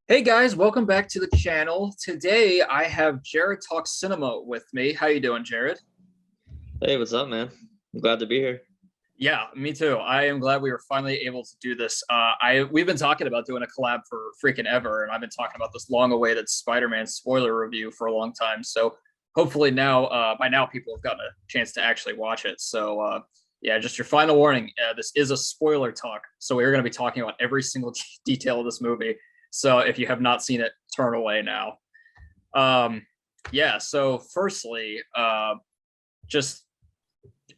Hey guys, welcome back to the channel. Today I have Jared Talk Cinema with me. How you doing, Jared? Hey, what's up, man? I'm glad to be here. Yeah, me too. I am glad we were finally able to do this. We've been talking about doing a collab for freaking ever, and I've been talking about this long-awaited Spider-Man spoiler review for a long time. So hopefully now, by now, people have gotten a chance to actually watch it. So yeah, just your final warning: this is a spoiler talk, so we're going to be talking about every single detail of this movie. So if you have not seen it, turn away now. Um, yeah. So firstly, just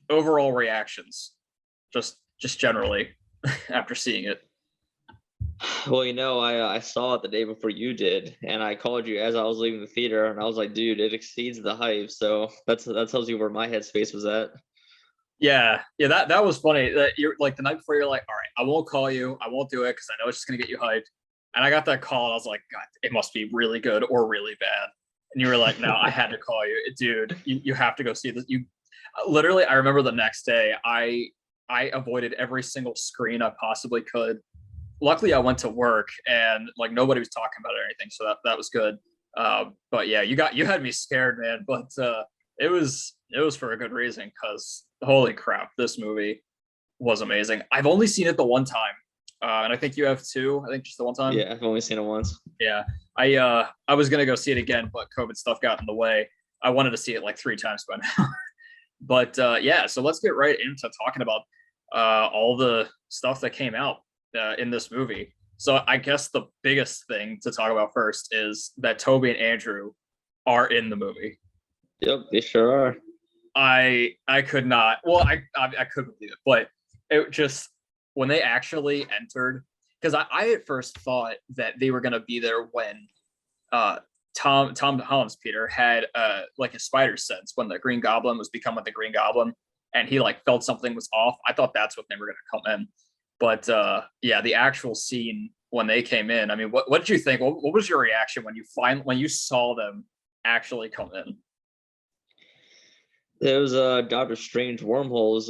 overall reactions, just generally after seeing it. Well, I saw it the day before you did, and I called you as I was leaving the theater, and I was like, dude, it exceeds the hype. So that tells you where my headspace was at. Yeah, that was funny. That you're like the night before, you're like, all right, I won't call you, I won't do it because I know it's just gonna get you hyped. And I got that call, and I was like, God, it must be really good or really bad. And you were like, no, I had to call you, dude. You have to go see this. You literally, I remember the next day, I avoided every single screen I possibly could. Luckily I went to work and like nobody was talking about it or anything, so that was good. But yeah, you had me scared, man. But it was for a good reason because holy crap, this movie was amazing. I've only seen it the one time, and I think you have too. I think just the one time. Yeah, I've only seen it once. Yeah, I was gonna go see it again, but COVID stuff got in the way. I wanted to see it like three times by now. But yeah, so let's get right into talking about all the stuff that came out in this movie. So I guess the biggest thing to talk about first is that Toby and Andrew are in the movie. Yep, they sure are. I could not. Well, I could believe it, but it just when they actually entered, because I at first thought that they were gonna be there when uh Tom Holland's Peter had like a spider sense when the Green Goblin was becoming the Green Goblin, and he like felt something was off. I thought that's what they were gonna come in, but yeah, the actual scene when they came in. I mean, what did you think? What was your reaction when you saw them actually come in? Those Doctor Strange wormholes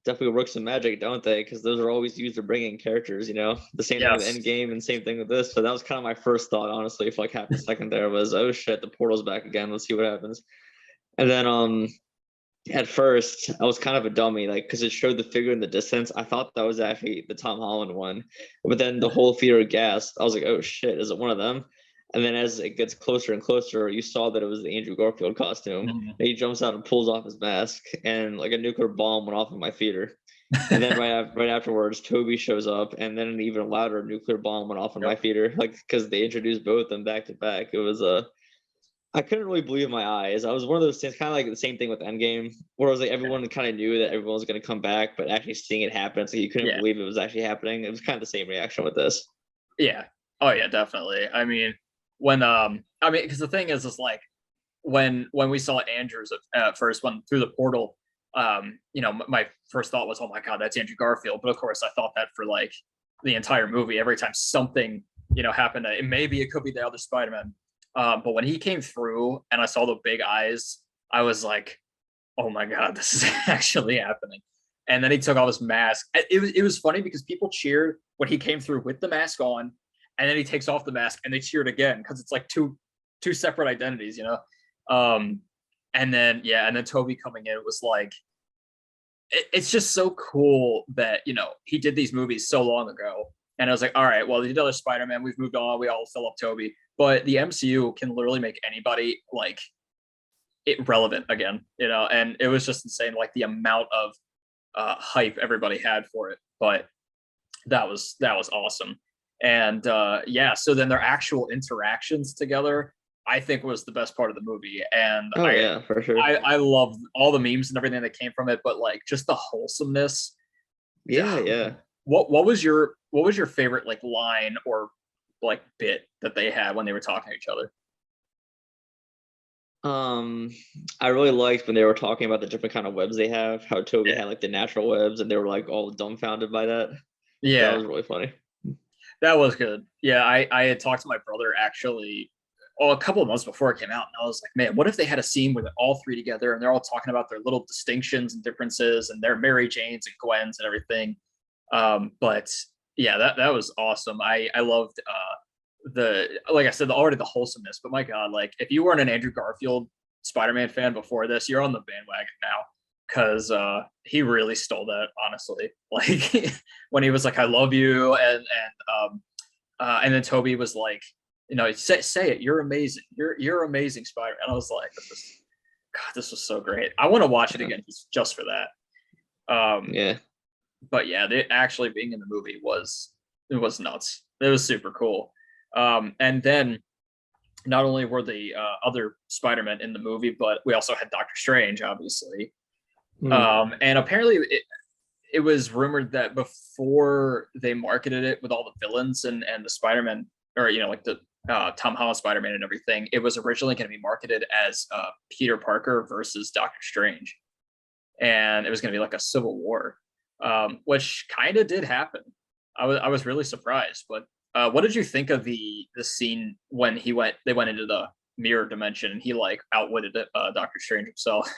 definitely work some magic, don't they? Because those are always used to bring in characters. The same thing with Yes. Endgame and same thing with this. So that was kind of my first thought, honestly, for like half a second there was, oh shit, the portal's back again. Let's see what happens. And then at first I was kind of a dummy, like because it showed the figure in the distance. I thought that was actually the Tom Holland one, but then the whole theater gasped. I was like, oh shit, is it one of them? And then as it gets closer and closer, you saw that it was the Andrew Garfield costume. Mhm. And he jumps out and pulls off his mask, and like a nuclear bomb went off in my theater. And then right afterwards, Toby shows up, and then an even louder nuclear bomb went off in my Yep. theater, like because they introduced both of them back to back. It was I couldn't really believe my eyes. I was one of those things, kind of like the same thing with Endgame, where it was like everyone kind of knew that everyone was going to come back, but actually seeing it happen, so you couldn't Yeah. believe it was actually happening. It was kind of the same reaction with this. Yeah. Oh yeah, definitely. I mean, because the thing is like when we saw Andrews at first when through the portal, my first thought was, oh my god, that's Andrew Garfield. But of course, I thought that for like the entire movie. Every time something happened, maybe it could be the other Spider-Man. But when he came through and I saw the big eyes, I was like, oh my god, this is actually happening. And then he took off his mask. It was funny because people cheered when he came through with the mask on, and then he takes off the mask and they cheered again because it's like two separate identities. Um, and then yeah, and then Toby coming in, it was like it's just so cool that he did these movies so long ago, and I was like, all right, well, the other Spider-Man, we've moved on, we all fill up Toby, but the MCU can literally make anybody like it relevant again, and it was just insane, like the amount of hype everybody had for it. But that was awesome. And yeah, so then their actual interactions together, I think was the best part of the movie. And Oh I yeah, for sure. I, I love all the memes and everything that came from it, but like just the wholesomeness. Yeah, yeah. What was your favorite like line or like bit that they had when they were talking to each other? Um, I really liked when they were talking about the different kind of webs they have. How Toby Yeah. had like the natural webs, and they were like all dumbfounded by that. That Yeah, was really funny. that was good. Yeah, I had talked to my brother actually, a couple of months before it came out, and I was like, man, what if they had a scene with all three together and they're all talking about their little distinctions and differences and their Mary Janes and Gwens and everything. But yeah, that was awesome. I loved like I said, already the wholesomeness. But my God, like if you weren't an Andrew Garfield Spider-Man fan before this, you're on the bandwagon now because he really stole that. Honestly, like when he was like, "I love you," and then Toby was like, say it, you're amazing, you're amazing, Spider. And I was like, this was so great. I want to watch it again just for that. Yeah. But yeah, they actually being in the movie was nuts. It was super cool. And then not only were the other Spider-Man in the movie, but we also had Doctor Strange, obviously. And apparently it was rumored that before they marketed it with all the villains and the Spider-Man, or like the Tom Holland Spider-Man and everything, it was originally going to be marketed as Peter Parker versus Doctor Strange, and it was going to be like a civil war, which kind of did happen. I was really surprised. But what did you think of the scene when they went into the mirror dimension and he like outwitted Doctor Strange himself?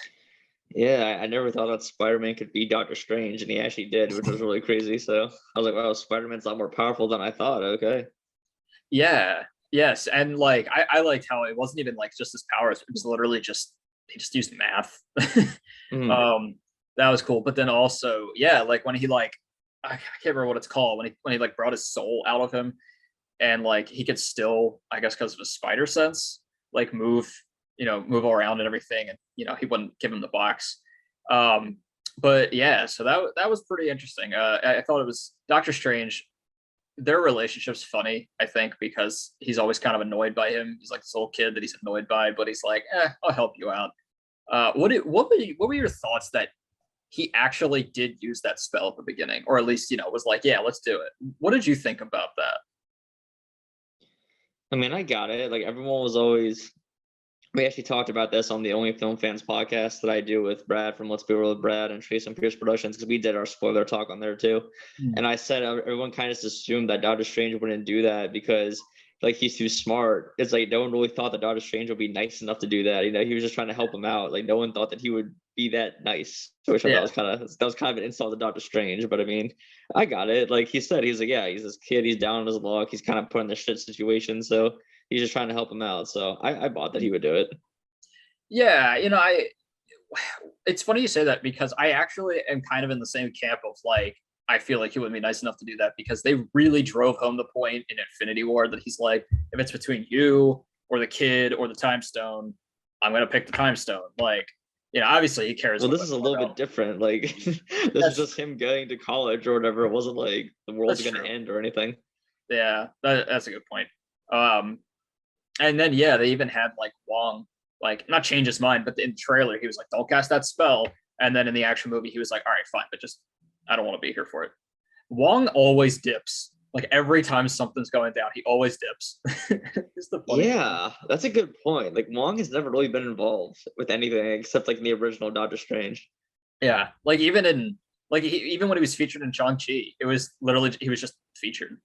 Yeah, I never thought that Spider-Man could be Doctor Strange, and he actually did, which was really crazy. So I was like, wow, Spider-Man's a lot more powerful than I thought. Okay. Yeah. Yes. And like I liked how it wasn't even like just his powers. It was literally just he just used math. That was cool. But then also, yeah, like when he like I can't remember what it's called, when he like brought his soul out of him, and like he could still, I guess because of his spider sense, like move around and everything, and he wouldn't give him the box. But yeah, so that was pretty interesting. I thought it was Doctor Strange. Their relationship's funny, I think, because he's always kind of annoyed by him. He's like this little kid that he's annoyed by, but he's like, I'll help you out. What were your thoughts that he actually did use that spell at the beginning, or at least was like, yeah, let's do it? What did you think about that? I mean, I got it. Like everyone was always. We actually talked about this on the Only Film Fans podcast that I do with Brad from Let's Be Real with Brad and Trace and Pierce Productions, because we did our spoiler talk on there too. And I said everyone kind of just assumed that Doctor Strange wouldn't do that because like he's too smart. It's like no one really thought that Doctor Strange would be nice enough to do that. He was just trying to help him out. Like no one thought that he would be that nice. Which I thought was kind of an insult to Doctor Strange. But I mean, I got it. Like he said, he's like, yeah, he's this kid. He's down on his luck. He's kind of put in this shit situation. So he's just trying to help him out. So I bought that he would do it. Yeah, it's funny you say that because I actually am kind of in the same camp of like, I feel like he wouldn't be nice enough to do that because they really drove home the point in Infinity War that he's like, if it's between you or the kid or the time stone, I'm gonna pick the time stone. Like, obviously he cares. Well, this is a little bit different. Like this is just him going to college or whatever. It wasn't like the world's gonna end or anything. Yeah, that's a good point. And then yeah, they even had like Wong like not change his mind, but in the trailer he was like, don't cast that spell. And then in the action movie he was like, all right, fine, but just I don't want to be here for it. Wong always dips. Like every time something's going down, he always dips. Yeah, that's a good point. Like Wong has never really been involved with anything except like in the original Doctor Strange. Yeah, like even even when he was featured in Shang-Chi, it was literally he was just featured.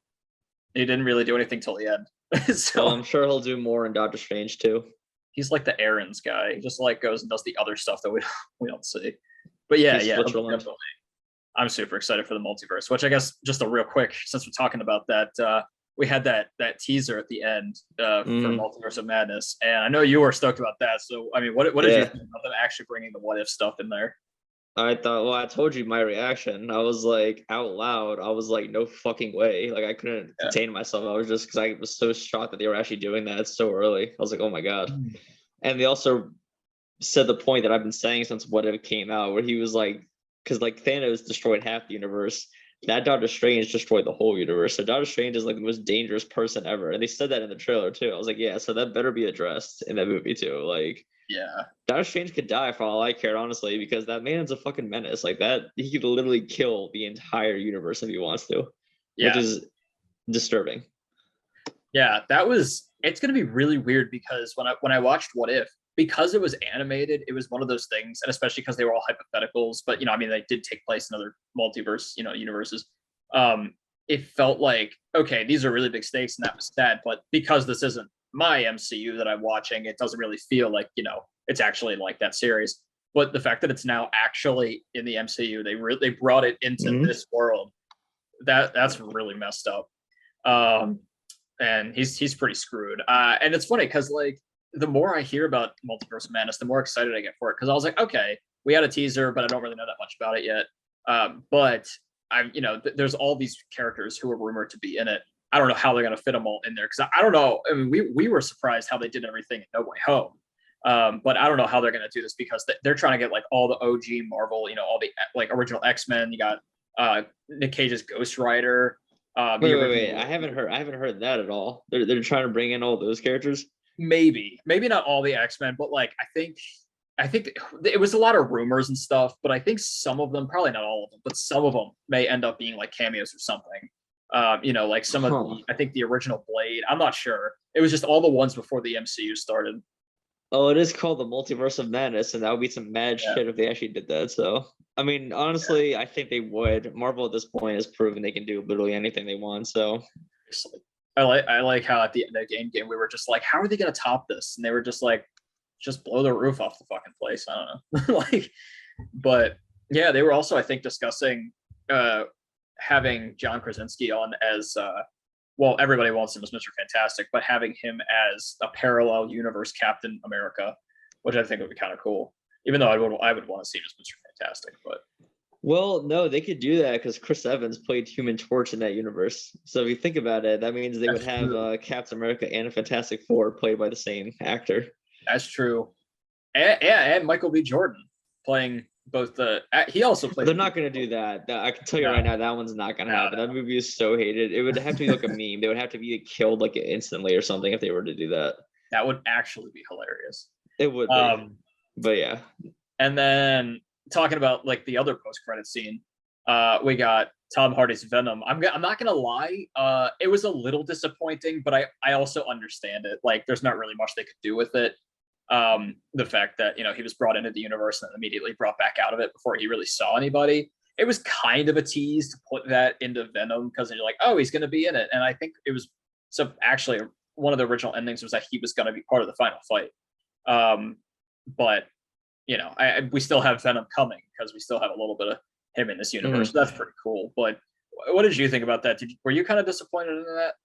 He didn't really do anything till the end. So well, I'm sure he'll do more in Doctor Strange too. He's like the errands guy. He just like goes and does the other stuff that we don't see. But yeah, definitely. I'm super excited for the multiverse, which I guess just a real quick, since we're talking about that, we had that teaser at the end for Multiverse of Madness, and I know you were stoked about that. So I mean, what did you think about them actually bringing the what if stuff in there? I thought, well, I told you my reaction. I was like out loud. I was like, no fucking way. Like I couldn't contain myself. I was just because I was so shocked that they were actually doing that so early. I was like, oh my God. And they also said the point that I've been saying since what if came out, where he was like, because like Thanos destroyed half the universe. That Doctor Strange destroyed the whole universe. So Doctor Strange is like the most dangerous person ever. And they said that in the trailer too. I was like, yeah, so that better be addressed in that movie too. Like, yeah, Doctor Strange could die for all I cared, honestly, because that man's a fucking menace. Like that, he could literally kill the entire universe if he wants to, which is disturbing. Yeah, it's gonna be really weird because when I watched What If, because it was animated, it was one of those things, and especially because they were all hypotheticals, but I mean, they did take place in other multiverse, universes. It felt like, okay, these are really big stakes, and that was sad, but because this isn't my MCU that I'm watching, it doesn't really feel like, it's actually like that series. But the fact that it's now actually in the MCU, they brought it into this world, that's really messed up. and he's pretty screwed. And it's funny because like the more I hear about Multiverse of Madness, the more excited I get for it. Because I was like, okay, we had a teaser, but I don't really know that much about it yet. But I'm, there's all these characters who are rumored to be in it. I don't know how they're going to fit them all in there because I don't know. I mean, we were surprised how they did everything in No Way Home. But I don't know how they're going to do this because they're trying to get like all the OG Marvel, all the like original X-Men. You got Nick Cage's Ghost Rider. Wait. I haven't heard that at all. They're trying to bring in all those characters. Maybe not all the X-Men, but like I think it was a lot of rumors and stuff, but I think some of them, probably not all of them, but some of them may end up being like cameos or something. Like some of I think the original Blade. I'm not sure. It was just all the ones before the MCU started. Oh, it is called the Multiverse of Madness, and that would be some mad shit if they actually did that. So, I mean, honestly, I think they would. Marvel at this point has proven they can do literally anything they want. So, I like how at the end of the game we were just like, how are they gonna top this? And they were just like, just blow the roof off the fucking place. I don't know. Like, but yeah, they were also, I think, discussing having John Krasinski on as well, everybody wants him as Mr. Fantastic, but having him as a parallel universe Captain America, which I think would be kind of cool. Even though I would want to see him as Mr. Fantastic, but well, no, they could do that because Chris Evans played Human Torch in that universe. So if you think about it, that means they would have Captain America and Fantastic Four played by the same actor. That's true. And Michael B. Jordan playing both the. He also played. They're not going to do that. I can tell you right now, that one's not going to happen. That movie is so hated. It would have to be like a meme. They would have to be killed like instantly or something if they were to do that. That would actually be hilarious. It would be. But yeah. And then talking about like the other post-credit scene, we got Tom Hardy's Venom. I'm not gonna lie, it was a little disappointing, but I also understand it. Like, there's not really much they could do with it. The fact that he was brought into the universe and then immediately brought back out of it before he really saw anybody. It was kind of a tease to put that into Venom because you're like, oh, he's going to be in it, and I think it was so. Actually, one of the original endings was that he was going to be part of the final fight. But we still have Venom coming because we still have a little bit of him in this universe. So that's pretty cool. But what did you think about that? Were you kind of disappointed in that?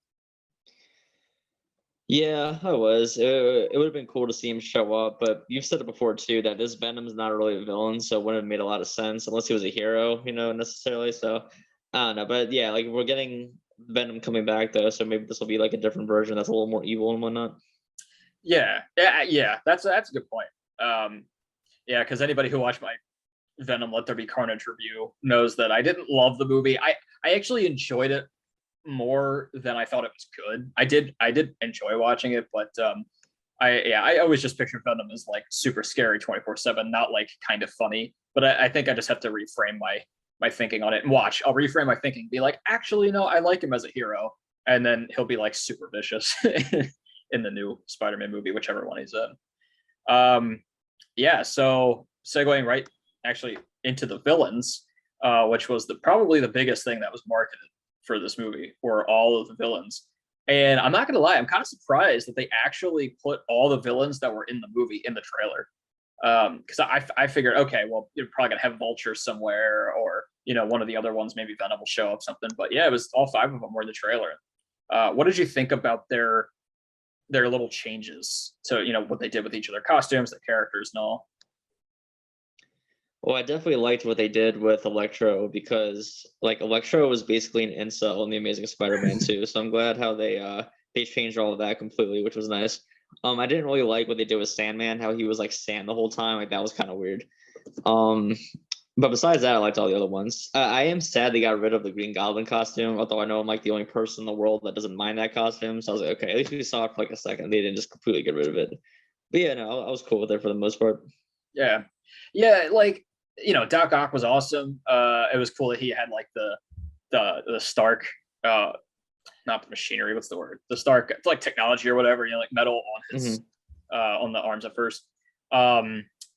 Yeah, I was. It would have been cool to see him show up, but you've said it before too that this Venom's not really a villain, so it wouldn't have made a lot of sense unless he was a hero, necessarily. So I don't know, but yeah, like we're getting Venom coming back though, so maybe this will be like a different version that's a little more evil and whatnot. Yeah. That's a good point. Yeah, because anybody who watched my Venom Let There Be Carnage review knows that I didn't love the movie. I actually enjoyed it more than I thought it was good. I did enjoy watching it, but I always just picture Venom as like super scary 24/7, not like kind of funny. But I think I just have to reframe my thinking on it and watch. I'll reframe my thinking, be like, actually, no, I like him as a hero, and then he'll be like super vicious in the new Spider-Man movie, whichever one he's in. Yeah, so segueing right actually into the villains, which was probably the biggest thing that was marketed for this movie, or all of the villains. And I'm not gonna lie, I'm kind of surprised that they actually put all the villains that were in the movie in the trailer. Because I figured, okay, well, you're probably gonna have Vulture somewhere, or one of the other ones, maybe Venom will show up something. But yeah, it was all 5 of them were in the trailer. What did you think about their little changes to what they did with each of their costumes, their characters, and all? Well, I definitely liked what they did with Electro because like Electro was basically an incel in the Amazing Spider-Man 2. So I'm glad how they changed all of that completely, which was nice. I didn't really like what they did with Sandman, how he was like sand the whole time. Like that was kind of weird. But besides that, I liked all the other ones. I am sad they got rid of the Green Goblin costume, although I know I'm like the only person in the world that doesn't mind that costume. So I was like, okay, at least we saw it for like a second. They didn't just completely get rid of it. But yeah, no, I was cool with it for the most part. Yeah, like Doc Ock was awesome. It was cool that he had like the Stark, not the machinery. What's the word? The Stark, it's like technology or whatever. Like metal on his on the arms at first.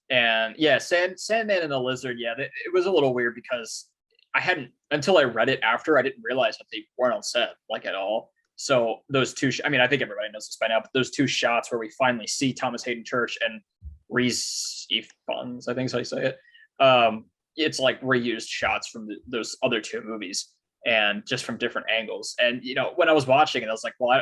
And yeah, Sandman and the Lizard. Yeah, it was a little weird because I hadn't until I read it after. I didn't realize that they weren't on set like at all. So those two. I mean, I think everybody knows this by now. But those 2 shots where we finally see Thomas Hayden Church and Reese Ifans, I think is how you say it. It's like reused shots from those other 2 movies. and just from different angles. And when I was watching it, I was like, well,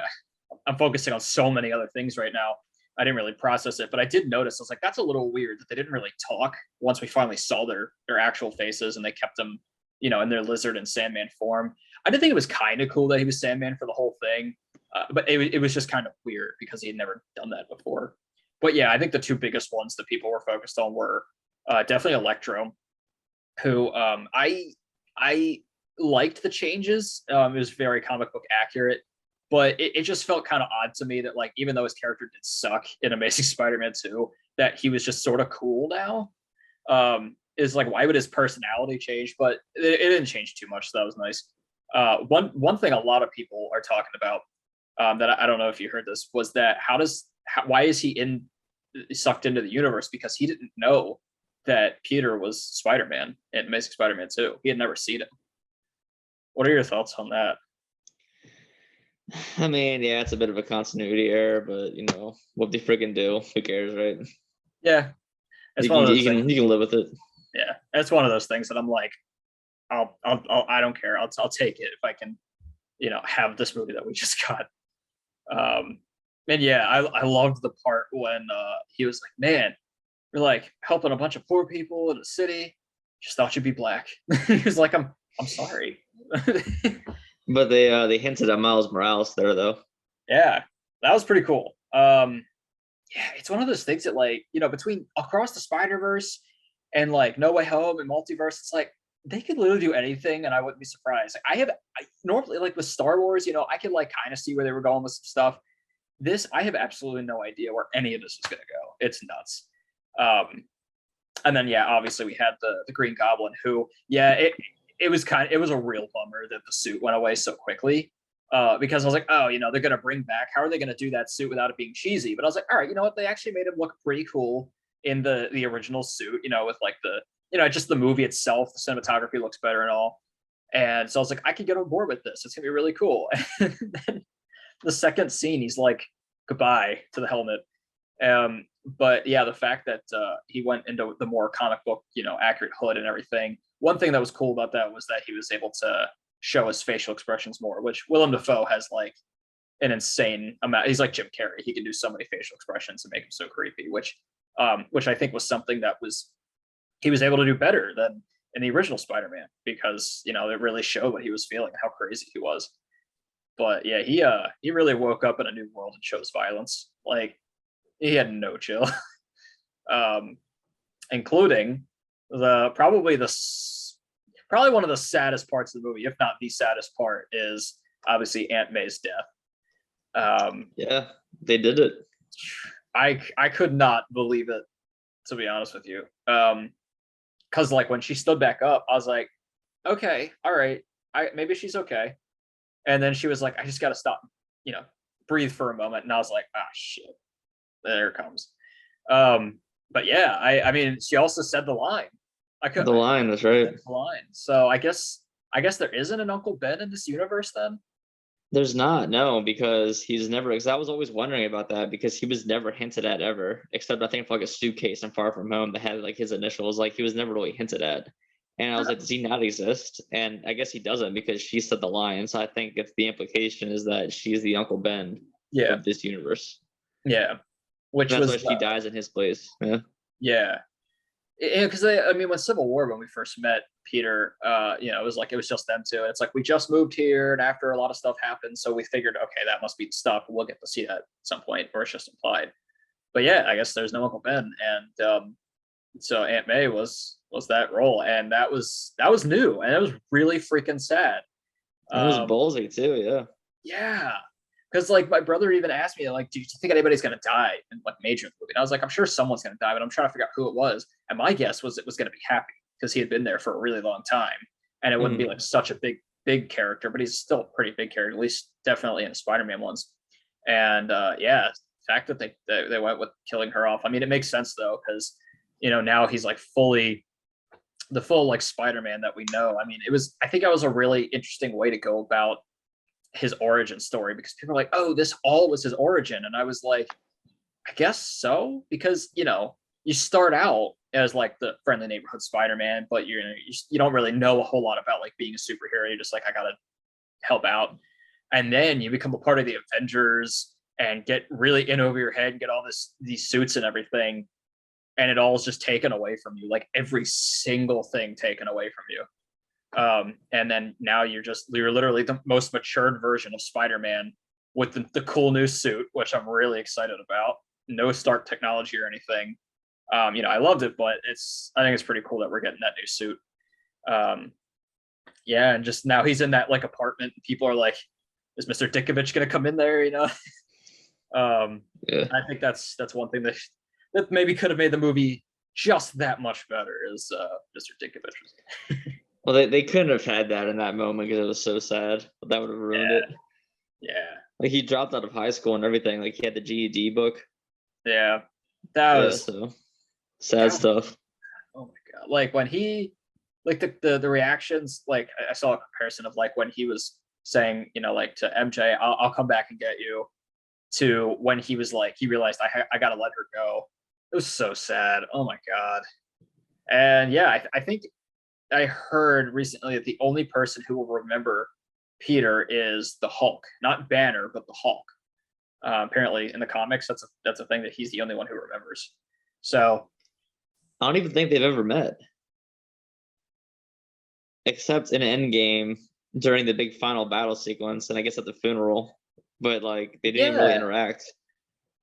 I'm focusing on so many other things right now. I didn't really process it, but I did notice. I was like, that's a little weird that they didn't really talk once we finally saw their actual faces, and they kept them, in their lizard and Sandman form. I did think it was kind of cool that he was Sandman for the whole thing, but it was just kind of weird because he had never done that before. But yeah, I think the two biggest ones that people were focused on were definitely Electro, who I liked the changes. It was very comic book accurate, but it just felt kind of odd to me that, like, even though his character did suck in Amazing Spider-Man 2, that he was just sort of cool now. Is like, why would his personality change? But it didn't change too much, so that was nice. One thing a lot of people are talking about, that I don't know if you heard this, was that why is he sucked into the universe? Because he didn't know that Peter was Spider-Man in Amazing Spider-Man 2. He had never seen him. What are your thoughts on that? I mean, yeah, it's a bit of a continuity error, but what they freaking do? Who cares, right? Yeah, it's one of those things. You can live with it. Yeah, it's one of those things that I'm like, I don't care. I'll take it if I can, have this movie that we just got. And yeah, I loved the part when he was like, man, we're like helping a bunch of poor people in the city. Just thought you'd be black. He was like, I'm sorry. But they hinted at Miles Morales there, though. Yeah, that was pretty cool. Yeah, it's one of those things that, like, between Across the Spider-Verse and like No Way Home and Multiverse, it's like they could literally do anything and I wouldn't be surprised. Like, I normally, like with Star Wars, I could like kind of see where they were going with some stuff. This, I have absolutely no idea where any of this is going to go. It's nuts. And then yeah, obviously we had the Green Goblin, who, yeah, it was a real bummer that the suit went away so quickly. Because I was like, oh, they're gonna bring back. How are they gonna do that suit without it being cheesy? But I was like, all right, you know what? They actually made him look pretty cool in the original suit. With like just the movie itself, the cinematography looks better and all. And so I was like, I could get on board with this. It's gonna be really cool. And then the second scene, he's like, goodbye to the helmet. But yeah, the fact that he went into the more comic book, accurate hood and everything. One thing that was cool about that was that he was able to show his facial expressions more, which Willem Dafoe has like an insane amount. He's like Jim Carrey. He can do so many facial expressions and make him so creepy, which I think was something that he was able to do better than in the original Spider-Man, because it really showed what he was feeling, how crazy he was. But yeah, he really woke up in a new world and chose violence. Like, he had no chill. Including probably one of the saddest parts of the movie, if not the saddest part, is obviously Aunt May's death. Yeah, they did it. I could not believe it, to be honest with you. Because like when she stood back up, I was like, okay, all right, maybe she's okay. And then she was like, I just gotta stop, breathe for a moment. And I was like, ah, shit, there it comes. But yeah, I mean, she also said the line. The line, that's right. The line. So I guess there isn't an Uncle Ben in this universe then. There's not, no, because he's never. Because I was always wondering about that, because he was never hinted at ever, except I think for like a suitcase in Far From Home that had like his initials. Like, he was never really hinted at. And I was like, does he not exist? And I guess he doesn't, because she said the line. So I think if the implication is that she's the Uncle Ben of this universe. Yeah. That's why she dies in his place. Yeah. Yeah. Because I mean, when Civil War, when we first met Peter, it was just them two. And it's like, we just moved here, and after a lot of stuff happened, so we figured, okay, that must be the stuff. We'll get to see that at some point, or it's just implied. But yeah, I guess there's no Uncle Ben, and so Aunt May was that role, and that was new, and it was really freaking sad. It was ballsy too, yeah. Yeah, because like my brother even asked me, like, do you think anybody's gonna die in like major movie? And I was like, I'm sure someone's gonna die, but I'm trying to figure out who it was. And my guess was it was gonna be Happy, because he had been there for a really long time, and it wouldn't be like such a big character, but he's still a pretty big character, at least definitely in the Spider-Man ones. And yeah, the fact that they went with killing her off. I mean, it makes sense though, because now he's like fully the full like Spider-Man that we know. I mean, I think that was a really interesting way to go about his origin story, because people are like, oh, this all was his origin. And I was like, I guess so, because you start out as like the friendly neighborhood Spider-Man, but you don't really know a whole lot about like being a superhero. You're just like, I gotta help out, and then you become a part of the Avengers and get really in over your head and get all these suits and everything, and it all is just taken away from you, like every single thing taken away from you. And then now you're literally the most matured version of Spider-Man with the cool new suit, which I'm really excited about. No Stark technology or anything. I loved it, but I think it's pretty cool that we're getting that new suit. Yeah, and just now he's in that like apartment, and people are like, "Is Mr. Dickovich gonna come in there?" Yeah. I think that's one thing that maybe could have made the movie just that much better is Mr. Dickovich. Well, they couldn't have had that in that moment because it was so sad. That would have ruined it. Yeah. Like he dropped out of high school and everything. Like he had the GED book. Yeah. That was so sad stuff. Oh my god! Like when he, like the reactions. Like I saw a comparison of like when he was saying, like to MJ, I'll come back and get you, to when he was like he realized I gotta let her go. It was so sad. Oh my god. And yeah, I think I heard recently that the only person who will remember Peter is the Hulk, not Banner, but the Hulk. Apparently, in the comics, that's a thing that he's the only one who remembers. So I don't even think they've ever met, except in Endgame during the big final battle sequence, and I guess at the funeral. But like they didn't really interact.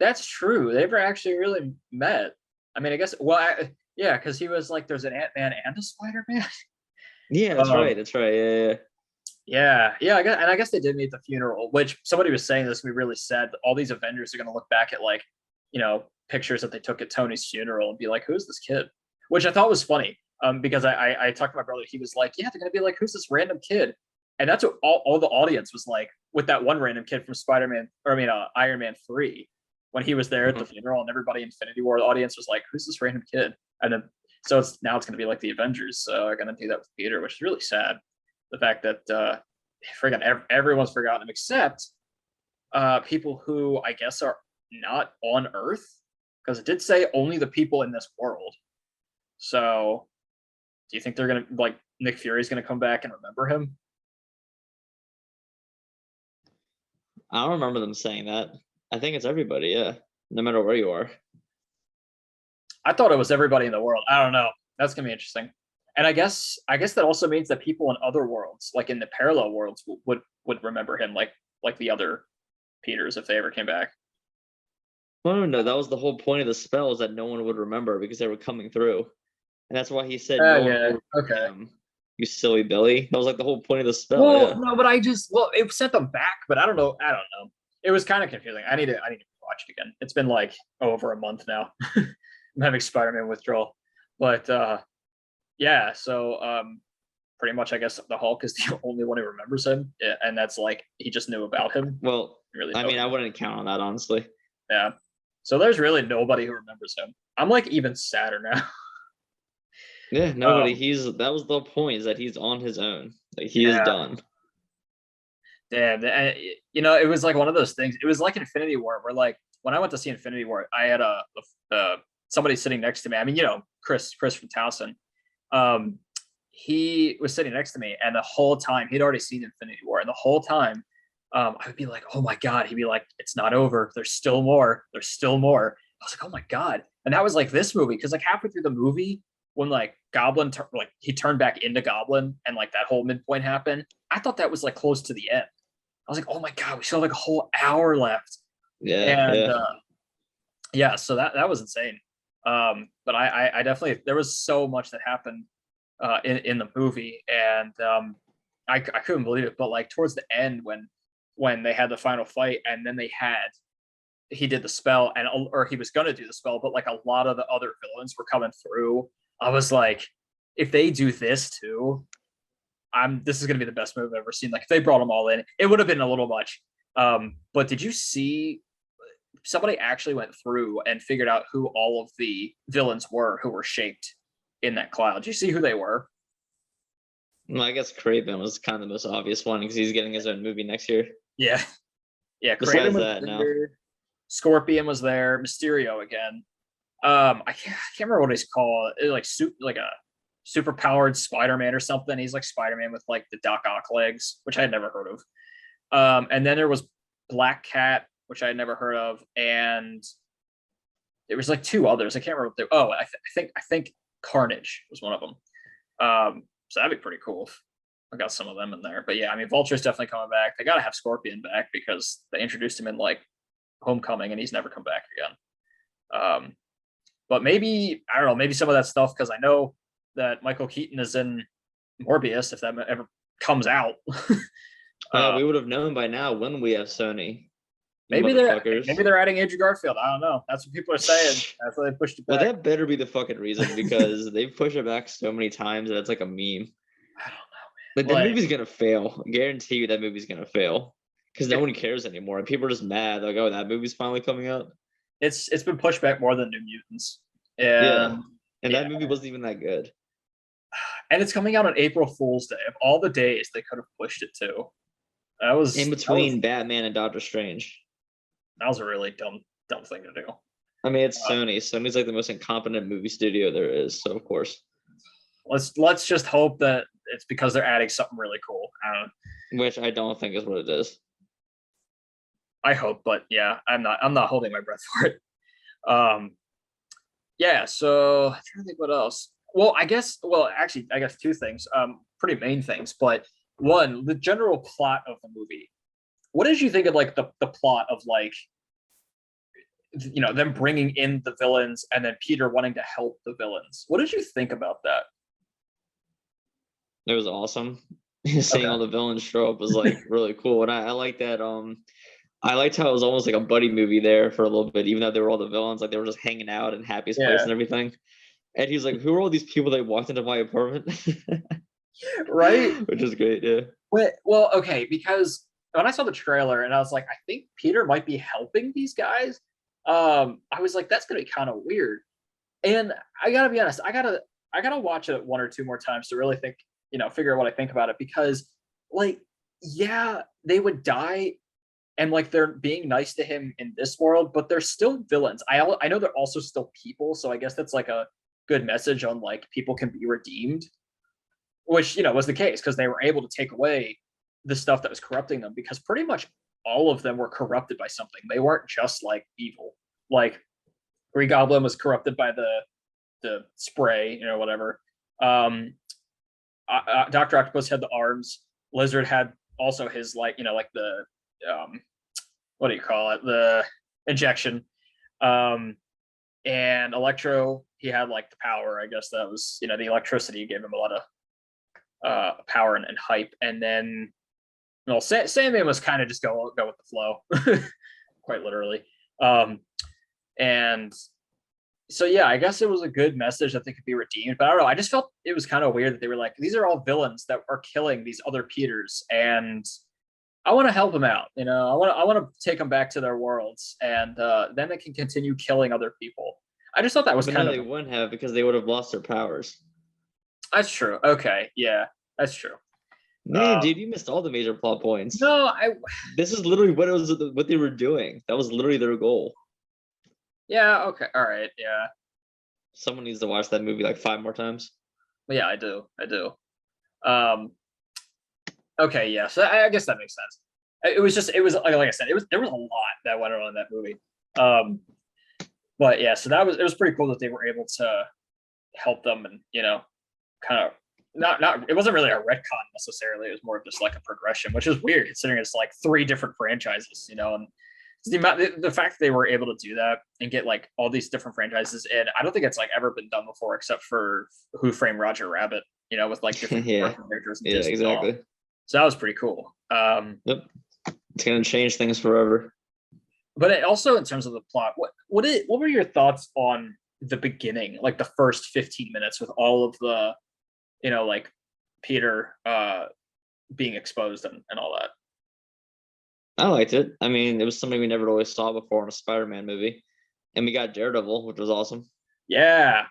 That's true. They never actually really met. I mean, I guess. Well, yeah, because he was like, there's an Ant-Man and a Spider-Man. Yeah, that's right. That's right. Yeah. I guess they did meet at the funeral, which somebody was saying this. We really said all these Avengers are going to look back at like, pictures that they took at Tony's funeral and be like, who's this kid? Which I thought was funny. Because I talked to my brother. He was like, yeah, they're going to be like, who's this random kid? And that's what all the audience was like with that one random kid from Iron Man 3, when he was there at the funeral, and everybody in Infinity War, the audience was like, who's this random kid? And then so it's going to be like the Avengers, so they're going to do that with Peter, which is really sad. The fact that everyone's forgotten him except people who I guess are not on Earth, because it did say only the people in this world. So do you think they're going to, like, Nick Fury's going to come back and remember him? I don't remember them saying that. I think it's everybody, yeah, no matter where you are. I thought it was everybody in the world. I don't know. That's gonna be interesting. And I guess that also means that people in other worlds, like in the parallel worlds, would remember him, like the other Peters if they ever came back. No, that was the whole point of the spell, is that no one would remember because they were coming through, and that's why he said, Oh, no yeah. one Okay. him, you silly Billy. That was like the whole point of the spell. Well, yeah. no, but it sent them back, but I don't know. It was kind of confusing. I need to watch it again. It's been like over a month now. I'm having Spider-Man withdrawal, but yeah. So pretty much, I guess the Hulk is the only one who remembers him, yeah, and that's like he just knew about him. Well, really, I mean, I wouldn't count on that, honestly. Yeah. So there's really nobody who remembers him. I'm like even sadder now. Yeah, nobody. That was the point, is that he's on his own. Like he is done. Damn, it was like one of those things. It was like Infinity War, where like when I went to see Infinity War, I had somebody sitting next to me. I mean, Chris from Towson. He was sitting next to me, and the whole time he'd already seen Infinity War, and the whole time, I would be like, "Oh my god!" He'd be like, "It's not over. There's still more. There's still more." I was like, "Oh my god!" And that was like this movie, because like halfway through the movie, when like Goblin, he turned back into Goblin, and like that whole midpoint happened, I thought that was like close to the end. I was like, "Oh my god, we still have like a whole hour left." Yeah. And yeah, so that was insane. But I definitely, there was so much that happened in the movie, and I couldn't believe it. But like towards the end, when they had the final fight, and then he did the spell, or he was gonna do the spell, but like a lot of the other villains were coming through. I was like, if they do this too, this is gonna be the best movie I've ever seen. Like if they brought them all in, it would have been a little much. But did you see somebody actually went through and figured out who all of the villains were who were shaped in that cloud? Did you see who they were? Well, I guess Craven was kind of the most obvious one because he's getting his own movie next year. Yeah. Craven was there. Scorpion was there. Mysterio again. I can't remember what he's called. Like like a super powered Spider-Man or something. He's like Spider-Man with like the Doc Ock legs, which I had never heard of. And then there was Black Cat, which I had never heard of, and there was like two others. I can't remember. What they, oh, I think Carnage was one of them. So that'd be pretty cool if I got some of them in there. But yeah, I mean, Vulture's definitely coming back. They gotta have Scorpion back because they introduced him in like Homecoming, and he's never come back again. But maybe I don't know. Maybe some of that stuff because I know that Michael Keaton is in Morbius. If that ever comes out, We would have known by now when we have Sony. maybe they're adding Andrew Garfield. I don't know. That's what people are saying. That's why they pushed it back. Well, that better be the fucking reason because they've pushed it back so many times that it's like a meme. I don't know, man. Like that movie's gonna fail. I guarantee you that movie's gonna fail because no one cares anymore. And people are just mad. Like, oh, that movie's finally coming out. It's been pushed back more than New Mutants. And that movie wasn't even that good. And it's coming out on April Fool's Day. Of all the days they could have pushed it to, that was in between Batman and Doctor Strange. That was a really dumb thing to do. I mean, it's Sony. Sony's like the most incompetent movie studio there is. So of course, let's just hope that it's because they're adding something really cool. Which I don't think is what it is. I hope, but yeah, I'm not holding my breath for it. Yeah, so I'm trying to think what else. Well, I guess two things. Pretty main things, but one, the general plot of the movie. What did you think of like the plot of like them bringing in the villains and then Peter wanting to help the villains? What did you think about that? It was awesome. Seeing all the villains show up was like really cool, and I like that. I liked how it was almost like a buddy movie there for a little bit, even though they were all the villains, like they were just hanging out in Happy's place and everything. And he's like, "Who are all these people that walked into my apartment?" Right? Which is great, yeah. Well, okay, because when I saw the trailer and I was like, I think Peter might be helping these guys. I was like, that's gonna be kind of weird. And I gotta be honest, I gotta watch it one or two more times to really think, figure out what I think about it because, like, yeah, they would die, and like they're being nice to him in this world, but they're still villains. I know they're also still people, so I guess that's like a good message on like people can be redeemed, which was the case because they were able to take away the stuff that was corrupting them because pretty much all of them were corrupted by something. They weren't just like evil. Like Green Goblin was corrupted by the spray, whatever. Dr. Octopus had the arms. Lizard had also his like the what do you call it? The injection. And Electro, he had like the power. I guess that was the electricity gave him a lot of power and hype. And then Sandman was kind of just go with the flow, quite literally. And so yeah, I guess it was a good message that they could be redeemed. But I don't know. I just felt it was kind of weird that they were like, these are all villains that are killing these other Peters, and I want to help them out. I want to take them back to their worlds, and then they can continue killing other people. I just thought that was they wouldn't have because they would have lost their powers. That's true. Okay, yeah, that's true. Man, dude, you missed all the major plot points. No, This is literally what they were doing. That was literally their goal. Yeah. Okay. All right. Yeah. Someone needs to watch that movie like 5 more times. Yeah, I do. Okay. Yeah. So I guess that makes sense. It was like I said, there was a lot that went on in that movie. But yeah, so it was pretty cool that they were able to help them and kind of not it wasn't really a retcon necessarily. It was more of just like a progression, which is weird considering it's like 3 different franchises, and the fact that they were able to do that and get like all these different franchises in, I don't think it's like ever been done before except for Who Framed Roger Rabbit, with like different characters. Yeah, exactly. So that was pretty cool. Yep, it's gonna change things forever. But it also, in terms of the plot, what were your thoughts on the beginning, like the first 15 minutes with all of the, like Peter being exposed and all that? I liked it. I mean, it was something we never always saw before in a Spider-Man movie. And we got Daredevil, which was awesome. Yeah.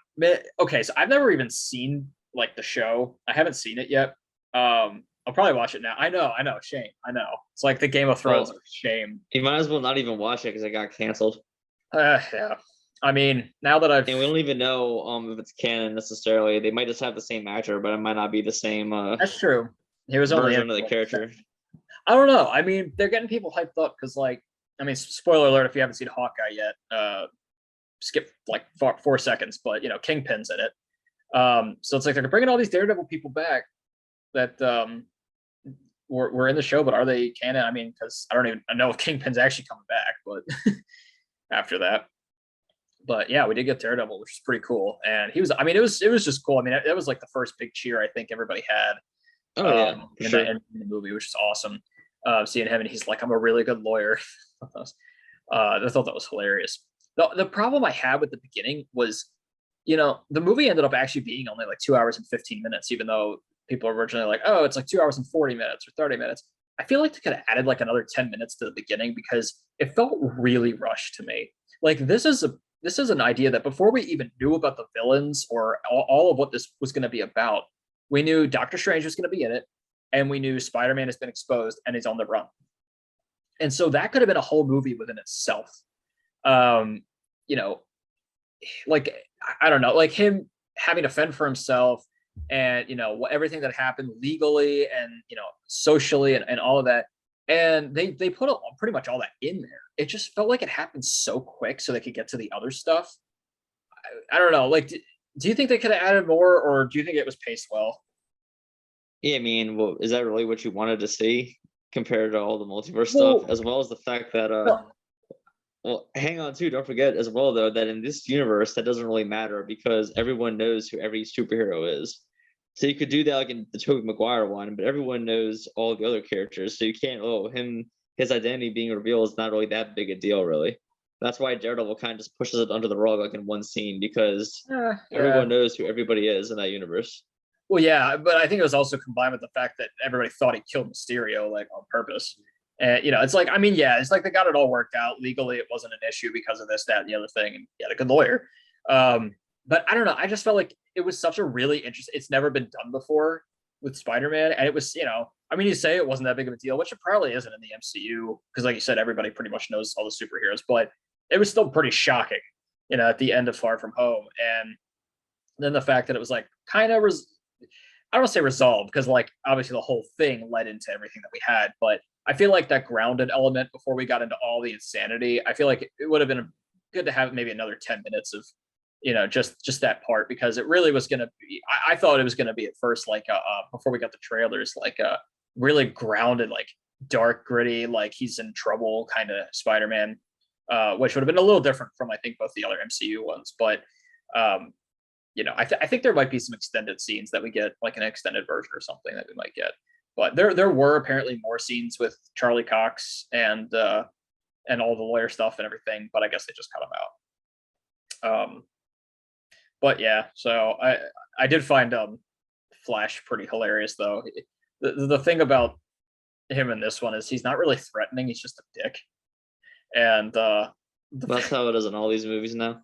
Okay, so I've never even seen like the show. I haven't seen it yet. I'll probably watch it now. I know. Shame. I know. It's like the Game of Thrones. Shame. You might as well not even watch it because it got canceled. Yeah. I mean, now that I've And we don't even know if it's canon necessarily. They might just have the same actor, but it might not be the same that's true. He was only in version of the character. I don't know. I mean, they're getting people hyped up because, like, I mean, spoiler alert if you haven't seen Hawkeye yet, skip like 4 seconds, but Kingpin's in it. So it's like they're bringing all these Daredevil people back that were in the show, but are they canon? I mean, because I know if Kingpin's actually coming back, but after that. But yeah, we did get Daredevil, which is pretty cool. And he was, I mean, it was just cool. I mean, that was like the first big cheer I think everybody had Oh yeah, for in, sure. in the movie, which is awesome. Seeing him and he's like, I'm a really good lawyer. I thought that was hilarious. The problem I had with the beginning was, the movie ended up actually being only like 2 hours and 15 minutes, even though people were originally like, oh, it's like 2 hours and 40 minutes or 30 minutes. I feel like they could have added like another 10 minutes to the beginning because it felt really rushed to me. Like this is an idea that before we even knew about the villains or all of what this was going to be about, we knew Doctor Strange was going to be in it, and we knew Spider-Man has been exposed and he's on the run. And so that could have been a whole movie within itself. Um, you know, like I don't know, like him having to fend for himself, and everything that happened legally and socially, and all of that. And they put pretty much all that in there. It just felt like it happened so quick so they could get to the other stuff. I don't know. Like, do you think they could have added more, or do you think it was paced well? Yeah, I mean, well, is that really what you wanted to see compared to all the multiverse stuff, Well, as well as the fact that no, well, hang on too, don't forget as well though that in this universe that doesn't really matter because everyone knows who every superhero is. So you could do that like in the Tobey Maguire one, but everyone knows all the other characters. So you can't, his identity being revealed is not really that big a deal, really. That's why Daredevil kind of just pushes it under the rug like in one scene because yeah. everyone knows who everybody is in that universe. Well, yeah, but I think it was also combined with the fact that everybody thought he killed Mysterio like on purpose. And it's like, I mean, yeah, it's like they got it all worked out legally. It wasn't an issue because of this, that, and the other thing, and he had a good lawyer. But I don't know. I just felt like it was such a really interesting. It's never been done before with Spider-Man, and it was, I mean, you say it wasn't that big of a deal, which it probably isn't in the MCU because, like you said, everybody pretty much knows all the superheroes. But it was still pretty shocking, at the end of Far From Home, and then the fact that it was like kind of I don't want to say resolved because like obviously the whole thing led into everything that we had, but I feel like that grounded element before we got into all the insanity, I feel like it would have been good to have maybe another 10 minutes of just that part, because it really was going to be, I thought it was going to be at first like before we got the trailers, like really grounded, like dark, gritty, like he's in trouble kind of Spider-Man, which would have been a little different from I think both the other MCU ones. But um I think there might be some extended scenes that we get, like an extended version or something that we might get. But there were apparently more scenes with Charlie Cox and all the lawyer stuff and everything, but I guess they just cut them out. But yeah, so I did find Flash pretty hilarious though. The thing about him in this one is he's not really threatening; he's just a dick. And That's how it is in all these movies now.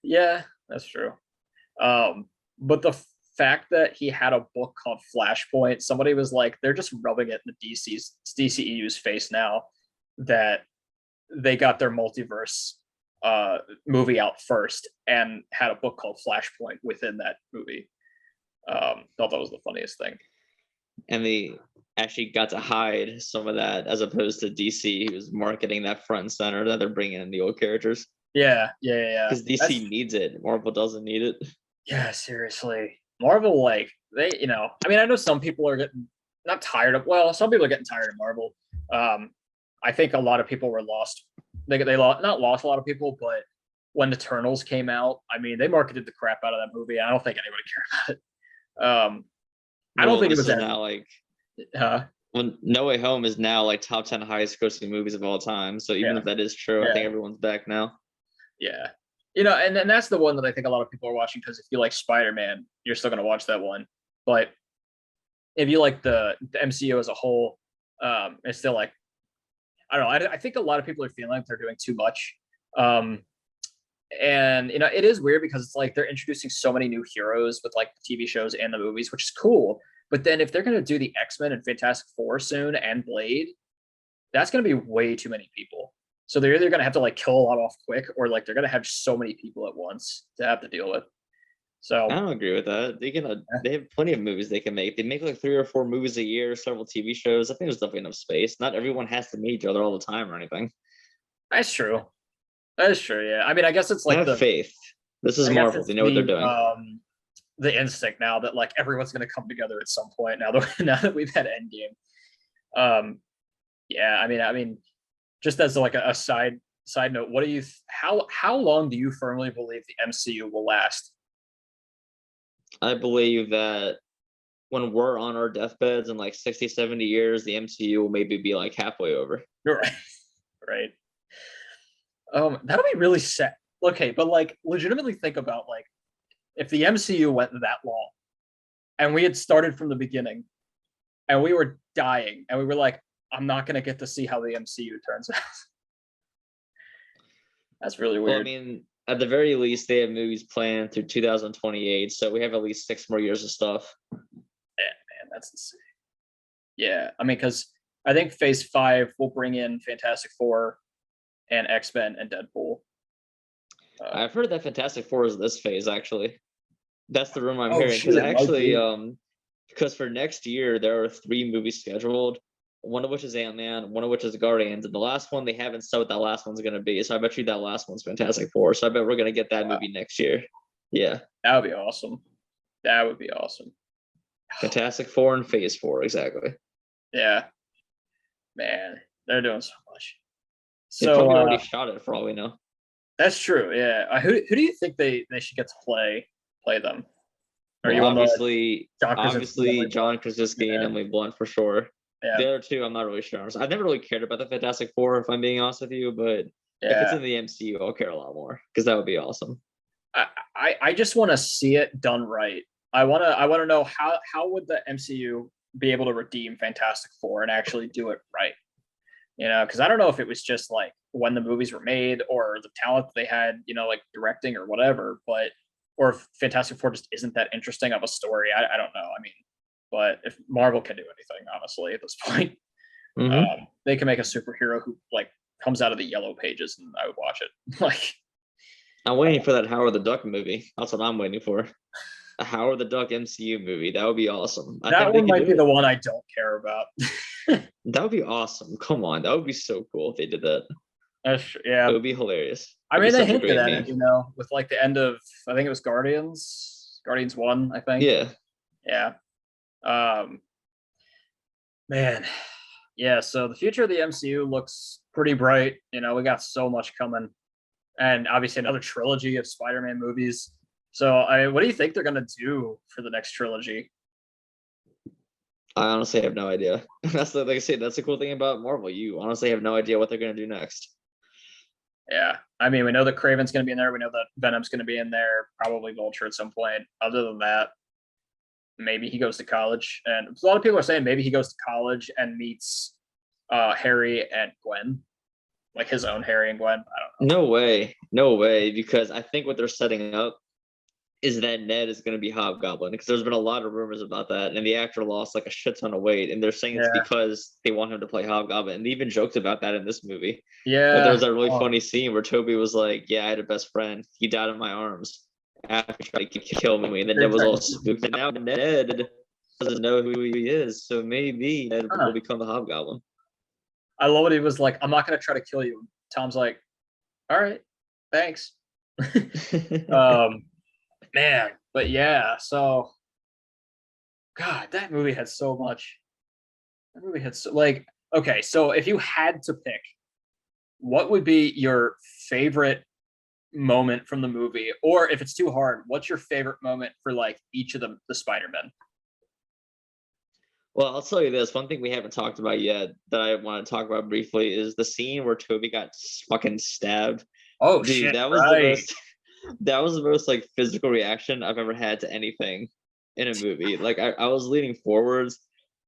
yeah, that's true. But the fact that he had a book called Flashpoint, somebody was like, they're just rubbing it in the DCEU's face now that they got their multiverse movie out first and had a book called Flashpoint within that movie. Thought that was the funniest thing. And they actually got to hide some of that as opposed to DC, who's marketing that front and center that they're bringing in the old characters. Yeah. Because DC needs it. Marvel doesn't need it. Yeah, seriously. Marvel, like, I mean, I know some people are getting not tired of, well, some people are getting tired of Marvel. I think a lot of people were lost. They lost, not lost a lot of people, but when Eternals came out, I mean, they marketed the crap out of that movie. I don't think anybody cared about it. I don't think it was that. Now like, Uh, when No Way Home is now like top 10 highest grossing movies of all time. So even Yeah. if that is true, I think everyone's back now. Yeah. And then that's the one that I think a lot of people are watching because if you like Spider-Man, you're still going to watch that one. But if you like the MCU as a whole, it's still like, I don't know. I think a lot of people are feeling like they're doing too much. And it is weird because it's like they're introducing so many new heroes with like the TV shows and the movies, which is cool. But then if they're going to do the X-Men and Fantastic Four soon and Blade, that's going to be way too many people. So they're either gonna have to like kill a lot off quick, or like they're gonna have so many people at once to have to deal with. I So don't agree with that. They have plenty of movies they can make. They make like 3 or 4 movies a year, several TV shows. I think there's definitely enough space. Not everyone has to meet each other all the time or anything. that's true. That is true. Yeah. I mean, I guess it's like Have faith. This is I guess Marvel. it's They know what they're doing. the instinct now that like everyone's gonna come together at some point. Now that now that we've had Endgame. Yeah. I mean, just as like a side note, what do you how long do you firmly believe the MCU will last? I believe that when we're on our deathbeds in like 60, 70 years, the MCU will maybe be like halfway over. You're right. Right. That'll be really sad. Okay, but like legitimately think about like if the MCU went that long and we had started from the beginning and we were dying and we were like, I'm not gonna get to see how the MCU turns out. That's really Well, I weird. mean, at the very least, they have movies planned through 2028, so we have at least 6 more years of stuff. Yeah, man, that's insane. Yeah, I mean, because I think Phase 5 will bring in Fantastic Four and X-Men and Deadpool. I've heard that Fantastic Four is this phase actually. That's the rumor I'm Oh hearing shit, because it might actually, be. because for next year there are 3 movies scheduled. One of which is Ant-Man, one of which is Guardians, and the last one they haven't said what that last one's gonna be. So I bet you that last one's Fantastic Four. So I bet we're gonna get that Wow, movie next year. Yeah, that would be awesome. That would be awesome. Fantastic Four and Phase 4 exactly. Yeah, man, they're doing so much. They So probably already shot it for all we know. that's true. Yeah, who do you think they should get to play them? Are Well, you on the obviously, John Krasinski, Emily obviously Blunt? John Krasinski and Yeah, Emily Blunt for sure. yeah, The other two, I'm not really sure. I've never really cared about the Fantastic Four, if I'm being honest with you. But if it's yeah. in the MCU, I'll care a lot more because that would be awesome. I just want to see it done right. I wanna know how would the MCU be able to redeem Fantastic Four and actually do it right. Because I don't know if it was just like when the movies were made or the talent they had, like directing or whatever, but or if Fantastic Four just isn't that interesting of a story. I don't know. I mean, but if Marvel can do anything, honestly, at this point, Hmm. they can make a superhero who like comes out of the yellow pages, and I would watch it. Like I'm waiting for that Howard the Duck movie. That's what I'm waiting for. A Howard the Duck MCU movie. That would be awesome. I that think they one could might do be it. the one I don't care about. That would be awesome. Come on, that would be so cool if they did that. Yeah. It would be hilarious. I It'd be mean, they such a hinted great at meme. it, with like the end of I think it was Guardians 1, I think. Yeah. Yeah. Um, man, yeah. So the future of the MCU looks pretty bright. We got so much coming, and obviously another trilogy of Spider-Man movies. So, what do you think they're gonna do for the next trilogy? I honestly have no idea. Like I said, that's the cool thing about Marvel. You honestly have no idea what they're gonna do next. Yeah, I mean, we know that Craven's gonna be in there. We know that Venom's gonna be in there. Probably Vulture at some point. Other than that, maybe he goes to college, and a lot of people are saying maybe he goes to college and meets Harry and Gwen, like his own Harry and Gwen. I don't know. No way. No way. Because I think what they're setting up is that Ned is going to be Hobgoblin because there's been a lot of rumors about that, and the actor lost like a shit ton of weight, and they're saying it's Yeah, because they want him to play Hobgoblin, and they even joked about that in this movie. Like there was yeah. that really Oh, funny scene where Toby was like, "Yeah, I had a best friend. He died in my arms after he tried to kill me," and then Ned was all spooked. And now Ned doesn't know who he is, so maybe Ned will huh. become the Hobgoblin. I love what he was like. I'm not gonna try to kill you. Tom's like, all right, thanks. um, man, but yeah. So, God, that movie had so much. That movie had so like. Okay, so if you had to pick, what would be your favorite moment from the movie, or if it's too hard, what's your favorite moment for like each of the Spider-Men? Well, I'll tell you this. One thing we haven't talked about yet that I want to talk about briefly is the scene where Toby got fucking stabbed. Oh Dude, shit! that was the Right. most that was the most like physical reaction I've ever had to anything in a movie. Like I was leaning forwards,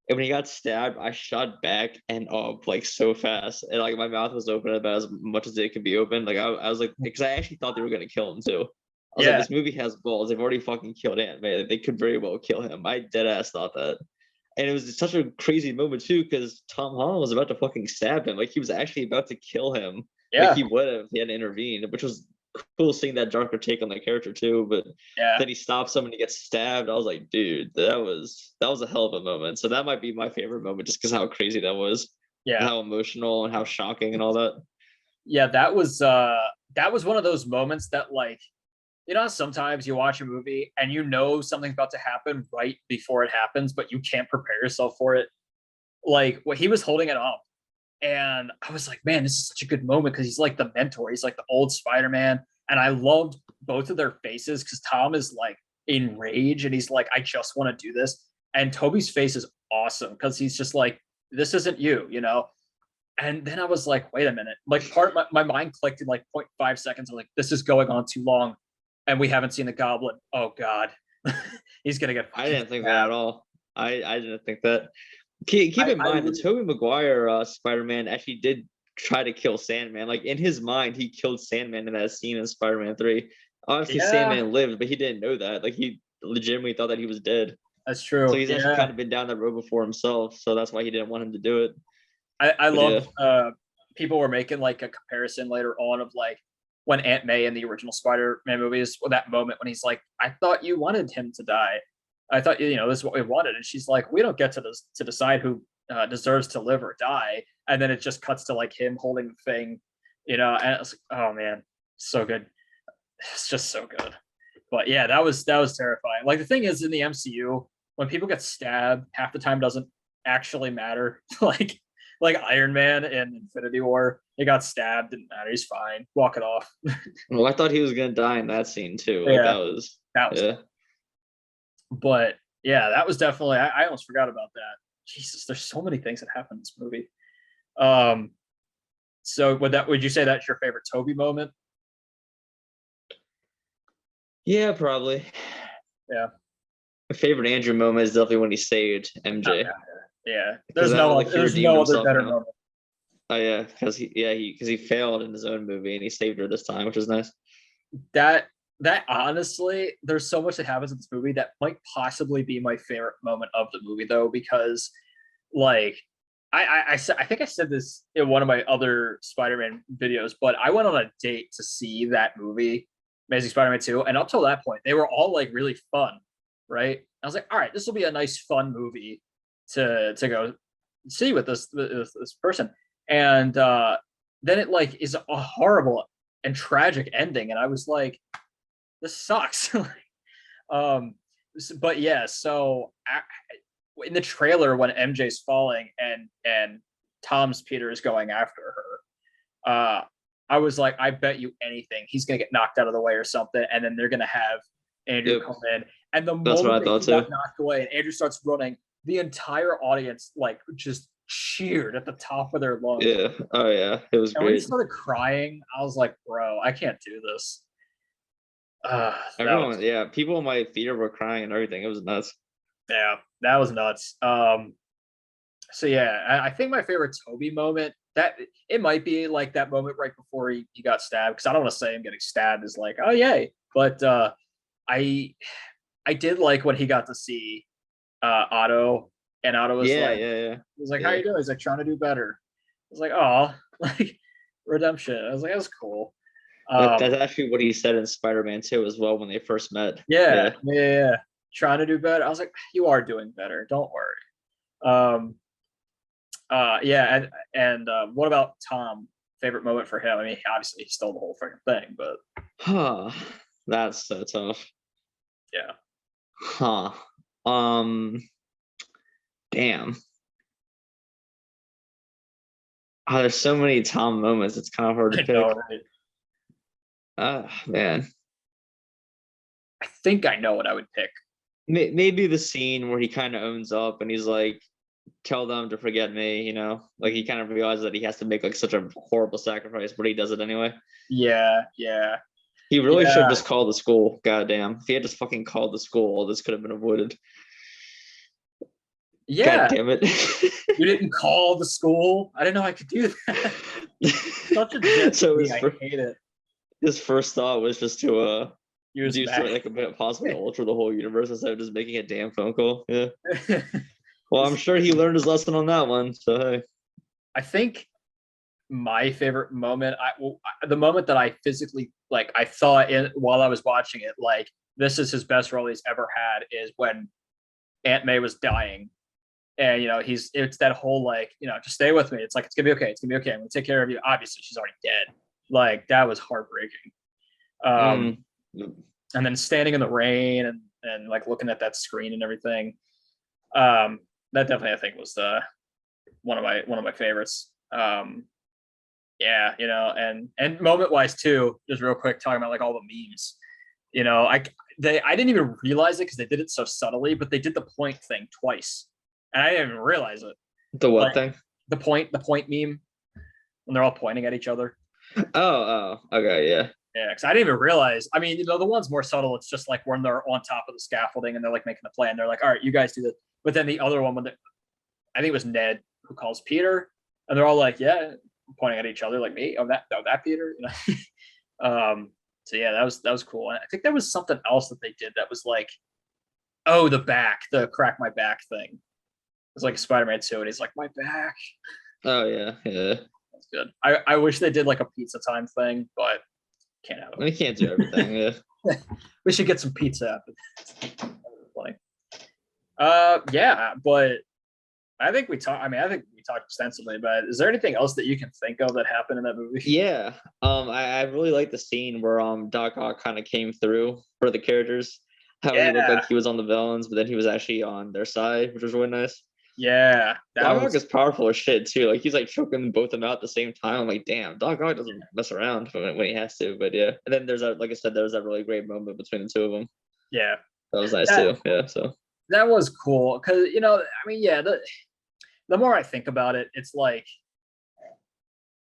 and when he got stabbed, I shot back and up like so fast. And like my mouth was open about as much as it could be open. Like I was like, because I actually thought they were gonna kill him too. I was like, Yeah. this movie has balls. They've already fucking killed Ant Man. They could very well kill him. I dead ass thought that. And it was such a crazy moment too, because Tom Holland was about to fucking stab him. Like he was actually about to kill him. Yeah, he would have, he had intervened, which was cool seeing that darker take on the character too. But yeah, then he stops someone, he gets stabbed. I was like, dude, that was a hell of a moment. So that might be my favorite moment, just because how crazy that was, and yeah, how emotional and how shocking and all that. yeah. That was one of those moments that like sometimes you watch a movie and something's about to happen right before it happens, but you can't prepare yourself for it. Like what he was holding it up, and I was like, man, this is such a good moment because he's like the mentor. He's like the old Spider-Man, and I loved both of their faces because Tom is like in rage and he's like, I just want to do this, and Toby's face is awesome because he's just like, this isn't you. And then I was like, wait a minute. Like my mind clicked in like 0.5 seconds. I'm like, this is going on too long. And we haven't seen the Goblin. Oh God. He's gonna get I fucking didn't think that at stabbed. all. I didn't think that. Keep in I mind that really, Tobey Maguire Spider-Man actually did try to kill Sandman. Like in his mind, he killed Sandman in that scene in Spider-Man 3. Obviously, yeah, Sandman lived, but he didn't know that. Like he legitimately thought that he was dead. that's So true. he's actually Yeah. kind of been down that road before himself. So that's why he didn't want him to do it. I But yeah, loved people were making like a comparison later on of like when Aunt May in the original Spider-Man movies, well, that moment when he's like, I thought you wanted him to die. I thought this is what we wanted. And she's like, we don't get to decide who deserves to live or die. And then it just cuts to like him holding the thing, and it's like, oh man, so good. It's just so good. But yeah, that was terrifying. Like the thing is in the MCU, when people get stabbed, half the time doesn't actually matter. like Iron Man in Infinity War, he got stabbed, didn't matter. He's fine. Walk it off. well, I thought he was gonna die in that scene too. Like Yeah, that was, that was yeah, cool. But yeah, that was definitely I almost forgot about that. Jesus, there's so many things that happen in this movie. Um, so would you say that's your favorite Toby moment? yeah, probably. Yeah. My favorite Andrew moment is definitely when he saved Oh, MJ, yeah. Yeah. because that like he There's redeemed no other himself, better moment. Oh yeah, because he failed in his own movie and he saved her this time, which is nice. that that honestly, there's so much that happens in this movie that might possibly be my favorite moment of the movie, though, because like I think I said this in one of my other Spider-Man videos, but I went on a date to see that movie, Amazing Spider-Man 2, and up till that point, they were all like really fun, right? I was like, all right, this will be a nice, fun movie to go see with this person, and then it like is a horrible and tragic ending, and I was like, this sucks. um, but yeah, so in the trailer when MJ's falling and Tom's Peter is going after her, I was like, I bet you anything he's gonna get knocked out of the way or something, and then they're gonna have Andrew Yep, come in. And the that's what moment I that thought he too. got knocked away and Andrew starts running, the entire audience like just cheered at the top of their lungs. Yeah, oh yeah, it was And when he great. started crying, I was like, bro, I can't do this. That was Everyone, yeah, people in my theater were crying and everything. It was nuts. yeah, that was nuts. So yeah, I think my favorite Toby moment that it might be like that moment right before he got stabbed, because I don't want to say him getting stabbed is like, oh yay, but I I did like when he got to see Otto, and Otto Yeah, yeah, yeah, was like, how yeah. you doing? He's like, trying to do better. I was like, oh, like redemption. I was like, that's cool. That's Um, actually what he said in Spider-Man 2 as well when they first met. yeah, Yeah. yeah, yeah, trying to do better. I was like, you are doing better. Don't worry. Um, yeah, and what about Tom? Favorite moment for him? I mean, obviously he stole the whole freaking thing, but Huh. That's so tough. yeah, Huh. Um, damn. Oh, there's so many Tom moments. It's kind of hard to I know. pick. Right? Ah, man. I think I know what I would pick. Maybe the scene where he kind of owns up and he's like, tell them to forget me, like he kind of realizes that he has to make like such a horrible sacrifice, but he does it anyway. Yeah, yeah, He really should have yeah, just called the school. Goddamn. If he had just fucking called the school, all this could have been avoided. God yeah. damn it. You didn't call the school. I didn't know I could do that. Such a Jet So me. I hate it. his first thought was just to Use do something Mac. that could possibly alter the whole universe instead of just making a damn phone call. Yeah. Well, I'm sure he learned his lesson on that one. So hey. I think my favorite moment, the moment that I physically like, I thought in while I was watching it, like this is his best role he's ever had, is when Aunt May was dying, and it's that whole like, just stay with me. It's like, it's gonna be okay. It's gonna be okay. I'm gonna take care of you. Obviously, she's already dead. Like that was heartbreaking. Um, Mm. and then standing in the rain and like looking at that screen and everything. That definitely I think was the one of my favorites. Yeah, and moment wise too, just real quick talking about like all the memes. I didn't even realize it because they did it so subtly, but they did the point thing twice, and I didn't even realize it. The what Like thing? the point meme when they're all pointing at each other. Oh, okay, yeah. Yeah, because I didn't even realize. I mean, the one's more subtle. It's just like when they're on top of the scaffolding and they're like making the plan. They're like, "All right, you guys do this." But then the other one, I think it was Ned who calls Peter, and they're all like, "Yeah," pointing at each other, like me. Oh, that Peter. So yeah, that was cool. And I think there was something else that they did that was like, oh, the crack my back thing. It was like Spider-Man 2, and he's like, my back. Oh yeah, yeah. That's good. I wish they did like a pizza time thing, but can't have We it. can't do everything. Yeah. We should get some pizza. Funny. Yeah, but I think we talked. I mean, I think we talked extensively. But is there anything else that you can think of that happened in that movie? Yeah. I really like the scene where Doc Ock kind of came through for the characters. How he looked Yeah, like he was on the villains, but then he was actually on their side, which was really nice. yeah, that Doc Ock was is powerful as shit too. Like he's like choking both of them out at the same time. I'm like, damn, Doc Ock doesn't mess around when he has to. But yeah. And then there's that, like I said, there was that really great moment between the two of them. yeah. That was nice That too. Yeah. So that was cool because I mean, yeah. The more I think about it, it's like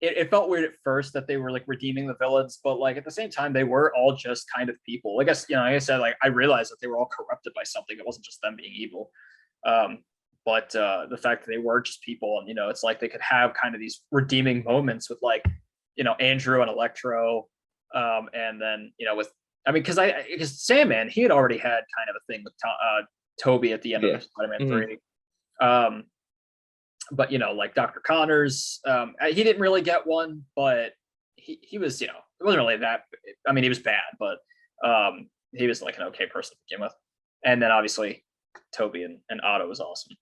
it felt weird at first that they were like redeeming the villains, but like at the same time, they were all just kind of people. I guess like I said, like I realized that they were all corrupted by something. It wasn't just them being evil. Um, but the fact that they were just people, and it's like they could have kind of these redeeming moments with like Andrew and Electro, and then with because Sandman, he had already had kind of a thing with Toby at the end yeah. of Spider-Man Mhm. 3. But like Dr. Connors, he didn't really get one, but he was, it wasn't really that. I mean, he was bad, but he was like an okay person to begin with. And then obviously Toby and Otto was awesome.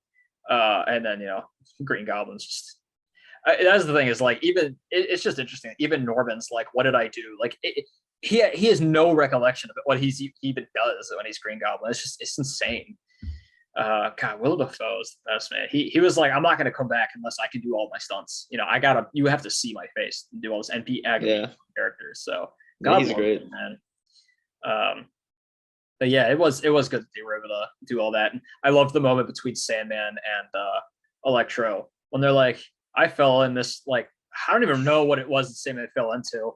And then Green Goblin's just. That's the thing is like it's just interesting. Even Norman's like, what did I do? Like he has no recollection of it, what he even does when he's Green Goblin. It's insane. God, Will Dafoe is the best, man. He was like, I'm not gonna come back unless I can do all my stunts. You have to see my face and do all this and be aggravating Yeah. characters. So Yeah, God he's love great. him, man. But yeah, it was good that they were able to do all that. And I loved the moment between Sandman and Electro when they're like, I fell in this like I don't even know what it was the Sandman fell into,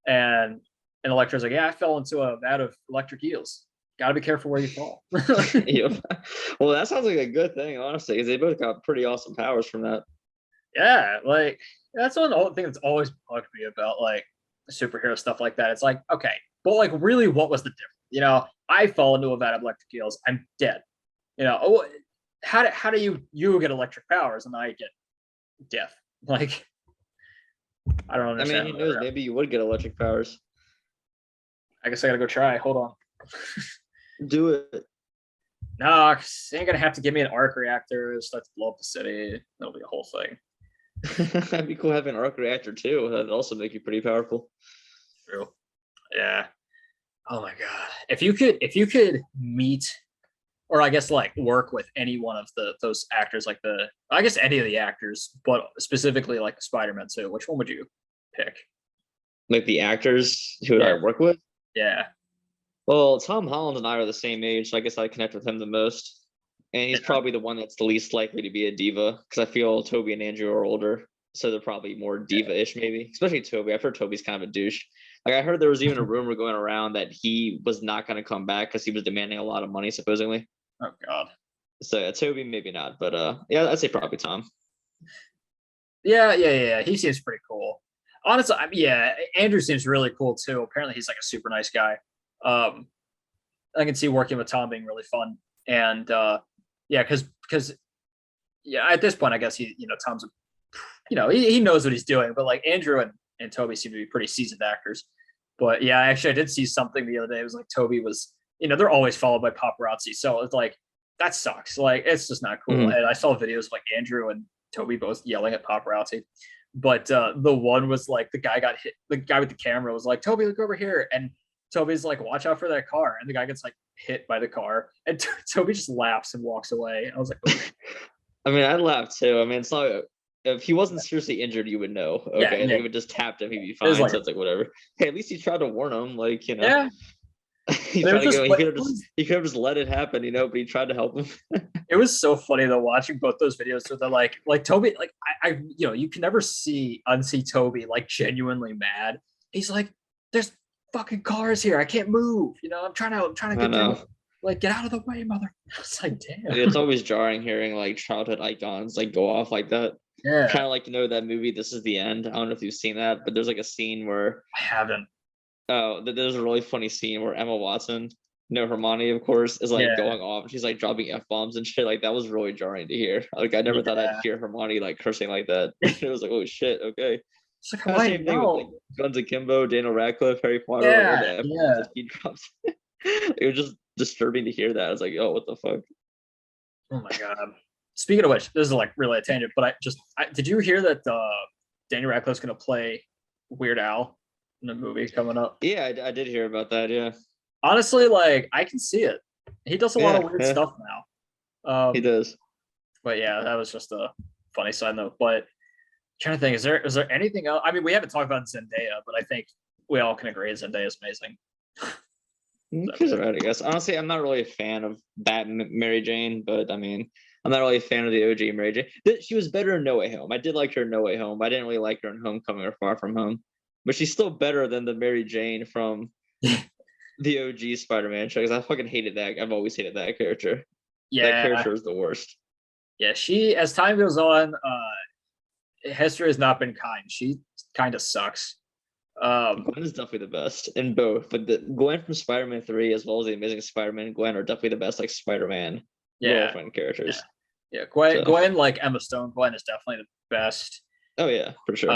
and Electro's like, yeah, I fell into a vat of electric eels. Got to be careful where you fall. Yep. Well, that sounds like a good thing, honestly, because they both got pretty awesome powers from that. Yeah, like that's one thing that's always bugged me about like superhero stuff like that. It's like, okay, but like really, what was the difference? I fall into a vat of electric eels, I'm dead. Oh, how do you get electric powers and I get death? Like, I don't I mean, understand. who knows? Maybe you would get electric powers. I guess I gotta go try. Hold on. Do it. No, they ain't gonna have to give me an arc reactor, start to blow up the city. That'll be a whole thing. That'd be cool having an arc reactor too. That'd also make you pretty powerful. True. Yeah. Oh my god. If you could meet, or I guess like work with any one of those actors, like I guess any of the actors, but specifically like Spider-Man 2, which one would you pick? Like the actors who Yeah. I work with. Yeah. Well, Tom Holland and I are the same age, so I guess I connect with him the most. And he's Yeah. probably the one that's the least likely to be a diva because I feel Toby and Andrew are older, so they're probably more diva-ish, maybe. Especially Toby. I've heard Toby's kind of a douche. Like I heard there was even a rumor going around that he was not going to come back because he was demanding a lot of money, supposedly. Oh god. So yeah, Toby maybe not, but yeah, I'd say probably Tom. Yeah. He seems pretty cool. Honestly, yeah, Andrew seems really cool too. Apparently, he's like a super nice guy. Um, I can see working with Tom being really fun, and yeah, because yeah, at this point, I guess Tom's he knows what he's doing. But like Andrew and Toby seem to be pretty seasoned actors. But yeah, actually, I did see something the other day. It was like Toby was, they're always followed by paparazzi. So it's like, that sucks. Like, it's just not cool. Mhm. And I saw videos of like Andrew and Toby both yelling at paparazzi. But the one was like the guy got hit. The guy with the camera was like, "Toby, look over here," and Toby's like, "Watch out for that car." And the guy gets like hit by the car, and Toby just laughs and walks away. I was like, "Oh, I mean, I'd laugh too. I mean, it's not if he wasn't seriously injured, you would know. yeah, Okay, yeah." like if it just tapped him, he'd be It was fine. like, So it's like whatever. Hey, at least he tried to warn him. Like yeah, he but it tried was to just, go. but it was, He could have just let it happen, but he tried to help him. it was so funny though watching both those videos. So they're like Toby, like you can never unsee Toby like genuinely mad. He's like, "There's fucking cars here. I can't move. I'm trying to I get know. through. Like, get out of the way, mother." It's like, It's damn. always jarring hearing like childhood icons like go off like that. Yeah, Kind of like that movie This Is the End. I don't know if you've seen that, but there's like a scene where I haven't. there's a really funny scene where Emma Watson, Hermione, of course, is like Yeah, going off. She's like dropping F-bombs and shit. Like that was really jarring to hear. Like I never thought I'd yeah. hear Hermione like cursing like that. It was like, oh shit, okay. It's like, Kind of why same thing with like no? Guns Akimbo, Daniel Radcliffe, Harry Potter, like all Yeah, the F-bombs yeah. that he drops. It was just disturbing to hear that. I was like, oh, what the fuck? Oh my god. Speaking of which, this is like really a tangent, but did you hear that Daniel Radcliffe's gonna play Weird Al in the movie coming up? Yeah, I did hear about that. Yeah, Honestly, like I can see it. He does a lot of weird yeah, stuff now. he does. But yeah, that was just a funny side note. But trying to think, is there anything else? I mean, we haven't talked about Zendaya, but I think we all can agree Zendaya is amazing. She's alright, I guess. Honestly, I'm not really a fan of that Mary Jane, but I mean, I'm not really a fan of the OG Mary Jane. She was better in No Way Home. I did like her in No Way Home, but I didn't really like her in Homecoming or Far From Home. But she's still better than the Mary Jane from the OG Spider-Man show, because I fucking hated that. I've always hated that character. That Yeah, character is the worst. yeah. She, as time goes on, history has not been kind. She kind of sucks. Gwen is definitely the best in both. But the Gwen from Spider-Man 3 as well as the Amazing Spider-Man and Gwen are definitely the best like Spider-Man Yeah, girlfriend characters. yeah. Gwen, So Gwen, like Emma Stone. Gwen is definitely the best. oh yeah, for sure.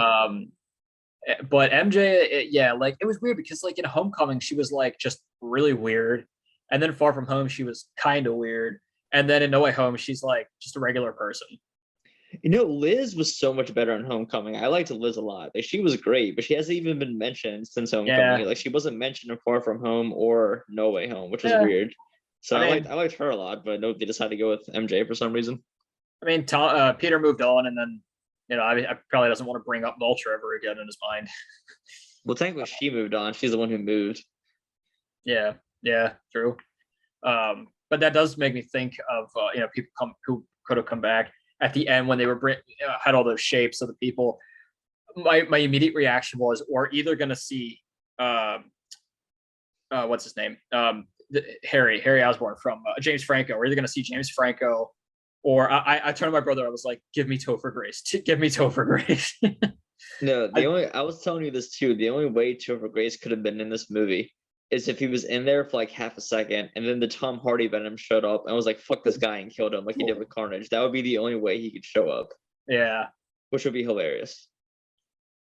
But MJ, yeah, like it was weird because like in Homecoming she was like just really weird, and then Far From Home she was kind of weird, and then in No Way Home she's like just a regular person. Liz was so much better in Homecoming. I liked Liz a lot. Like she was great, but she hasn't even been mentioned since Homecoming. Yeah, Like she wasn't mentioned in Far From Home or No Way Home, which was yeah. weird. So I mean, I liked her a lot, but no, they decided to go with MJ for some reason. Peter moved on, and then I probably doesn't want to bring up Vulture ever again in his mind. Well, technically she moved on. She's the one who moved. Yeah, yeah, true. But that does make me think of people who could have come back at the end when they had all those shapes of the people. My immediate reaction was, we're either going to see what's his name, Harry Osborn from James Franco. We're either going to see James Franco, or I turned to my brother. I was like, "Give me Topher Grace. Give me Topher Grace." No, I was telling you this too. The only way Topher Grace could have been in this movie is if he was in there for like half a second, and then the Tom Hardy Venom showed up and was like, "Fuck this guy," and killed him like he did with Carnage. That would be the only way he could show up, Yeah, which would be hilarious.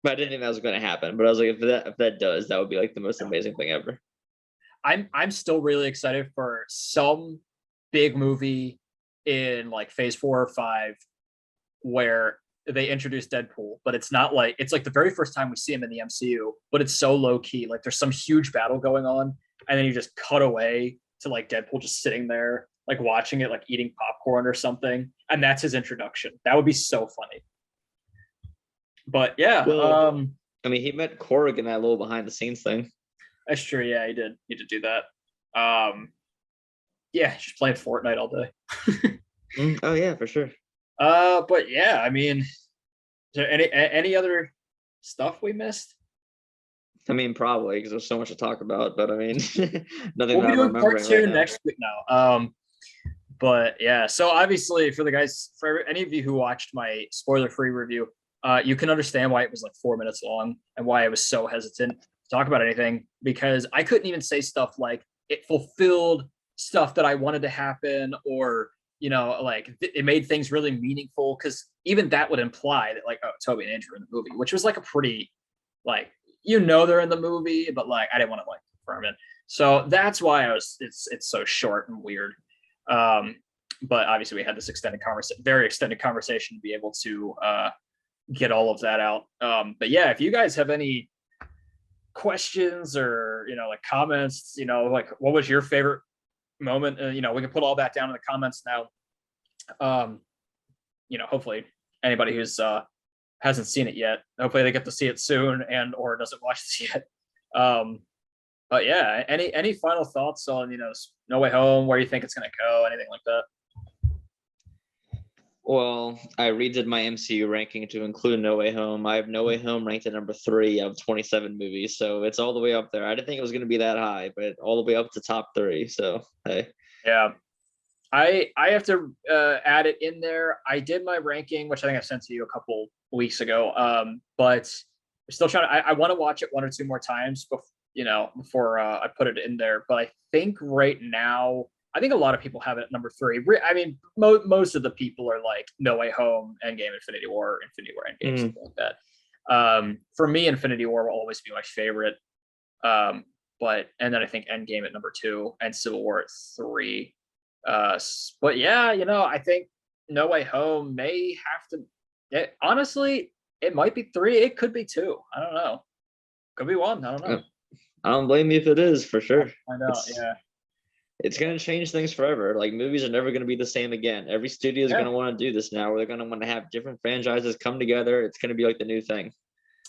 But I didn't think that was going to happen. But I was like, if that does, that would be like the most amazing thing ever. I'm still really excited for some big movie in like Phase 4 or 5 where they introduce Deadpool, but it's like the very first time we see him in the MCU, but it's so low key. Like there's some huge battle going on, and then you just cut away to like Deadpool just sitting there, like watching it, like eating popcorn or something, and that's his introduction. That would be so funny. But yeah, Well, I mean, he met Korg in that little behind the scenes thing. that's true. Yeah, he did. He did do that. Yeah, just playing Fortnite all day. Oh yeah, for sure. But yeah, I mean, is there any other stuff we missed? I mean, probably because there's so much to talk about. But I mean, nothing We'll that be I'm doing part remembering right two now. next week now. But yeah, so obviously for any of you who watched my spoiler-free review, you can understand why it was like 4 minutes long and why I was so hesitant to talk about anything, because I couldn't even say stuff like it fulfilled stuff that I wanted to happen, or like it made ththings really meaningful, because even that would imply that like, oh, Toby and Andrew are in the movie, which was like a pretty like, they're in the movie, but like I didn't want to like confirm it. So that's why it's so short and weird. But obviously we had this very extended conversation to be able to get all of that out. But yeah, if you guys have any questions or like comments, like what was your favorite moment, we can put all that down in the comments now. Hopefully anybody who's hasn't seen it yet, hopefully they get to see it soon and or doesn't watch this yet. But yeah, any final thoughts on No Way Home, where you think it's gonna go, anything like that? Well, I redid my MCU ranking to include No Way Home. I have No Way Home ranked at number 3 of 27 movies, so it's all the way up there. I didn't think it was going to be that high, but all the way up to top 3. So hey, yeah, I have to add it in there. I did my ranking, which I think I sent to you a couple weeks ago. But I'm still trying to. I want to watch it 1 or 2 more times before I put it in there. But I think right now, I think a lot of people have it at number 3. I mean, most of the people are like No Way Home, Endgame, Infinity War, Endgame, something like that. For me, Infinity War will always be my favorite. And then I think Endgame at number 2 and Civil War at 3. But yeah, I think No Way Home may have to. Honestly, it might be 3. It could be 2. I don't know. Could be 1. I don't know. I don't blame you if it is, for sure. I know. Yeah. It's going to change things forever. Like, movies are never going to be the same again. Every studio is going to want to do this now, where they're going to want to have different franchises come together. It's going to be like the new thing.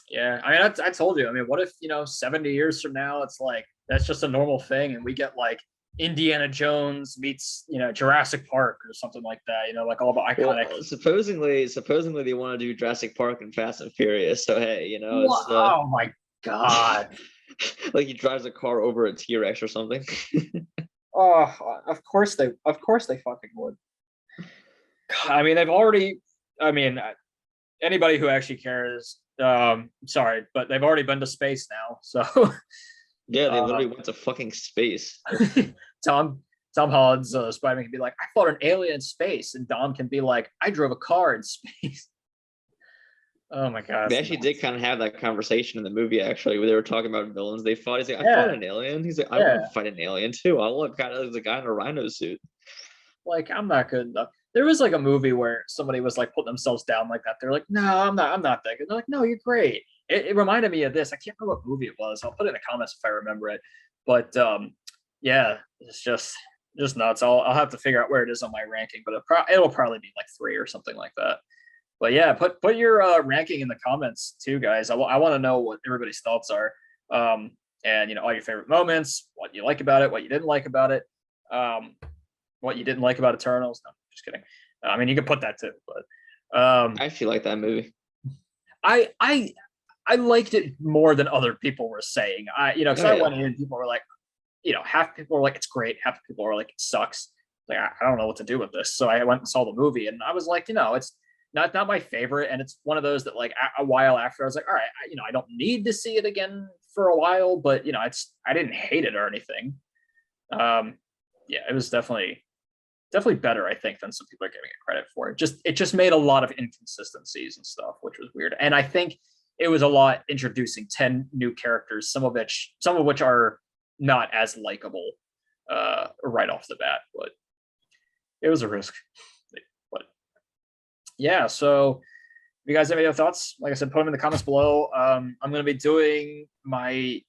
Yeah. I mean, I told you. I mean, what if, 70 years from now, it's like, that's just a normal thing. And we get like Indiana Jones meets, Jurassic Park or something like that, like all the iconic. Well, supposedly they want to do Jurassic Park and Fast and Furious. So, hey, it's, oh my God. Like he drives a car over a T-Rex or something. Oh, of course they fucking would. I mean, anybody who actually cares, sorry, but they've already been to space now. So yeah, they literally went to fucking space. Tom Holland's Spider-Man can be like, I fought an alien in space, and Dom can be like, I drove a car in space. Oh my God. They actually did kind of have that conversation in the movie, actually, where they were talking about villains. They fought. He's like, I fought an alien. He's like, I want to fight an alien too. I look kind of as a guy in a rhino suit. Like, I'm not good enough. There was like a movie where somebody was like putting themselves down like that. They're like, no, I'm not that good. They're like, no, you're great. It reminded me of this. I can't remember what movie it was. I'll put it in the comments if I remember it. But yeah, it's just nuts. I'll have to figure out where it is on my ranking, but it'll probably be like 3 or something like that. But yeah, put your ranking in the comments too, guys. I want to know what everybody's thoughts are, and all your favorite moments, what you like about it, what you didn't like about it, what you didn't like about Eternals. No, just kidding. I mean, you can put that too, but I actually like that movie. I liked it more than other people were saying. Because I went in and people were like, half people were like it's great, half people were like it sucks. Like I don't know what to do with this. So I went and saw the movie, and I was like, it's not my favorite, and it's one of those that like a while after I was like, all right, I don't need to see it again for a while, but I didn't hate it or anything. Yeah, it was definitely better, I think, than some people are giving it credit for. It just made a lot of inconsistencies and stuff, which was weird. And I think it was a lot introducing 10 new characters, some of which are not as likable right off the bat, but it was a risk. Yeah, so if you guys have any other thoughts, like I said, put them in the comments below. I'm going to be doing my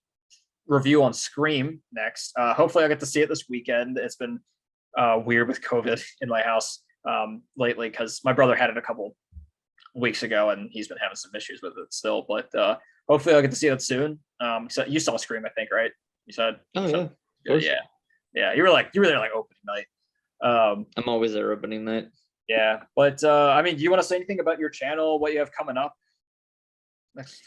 review on Scream next. Hopefully I'll get to see it this weekend. It's been weird with COVID in my house lately, because my brother had it a couple weeks ago and he's been having some issues with it still, but hopefully I'll get to see it soon. So you saw Scream, I think, right? You said? Oh, yeah. Yeah, you were there like opening night. I'm always there opening night. Yeah, but I mean, do you want to say anything about your channel, what you have coming up next?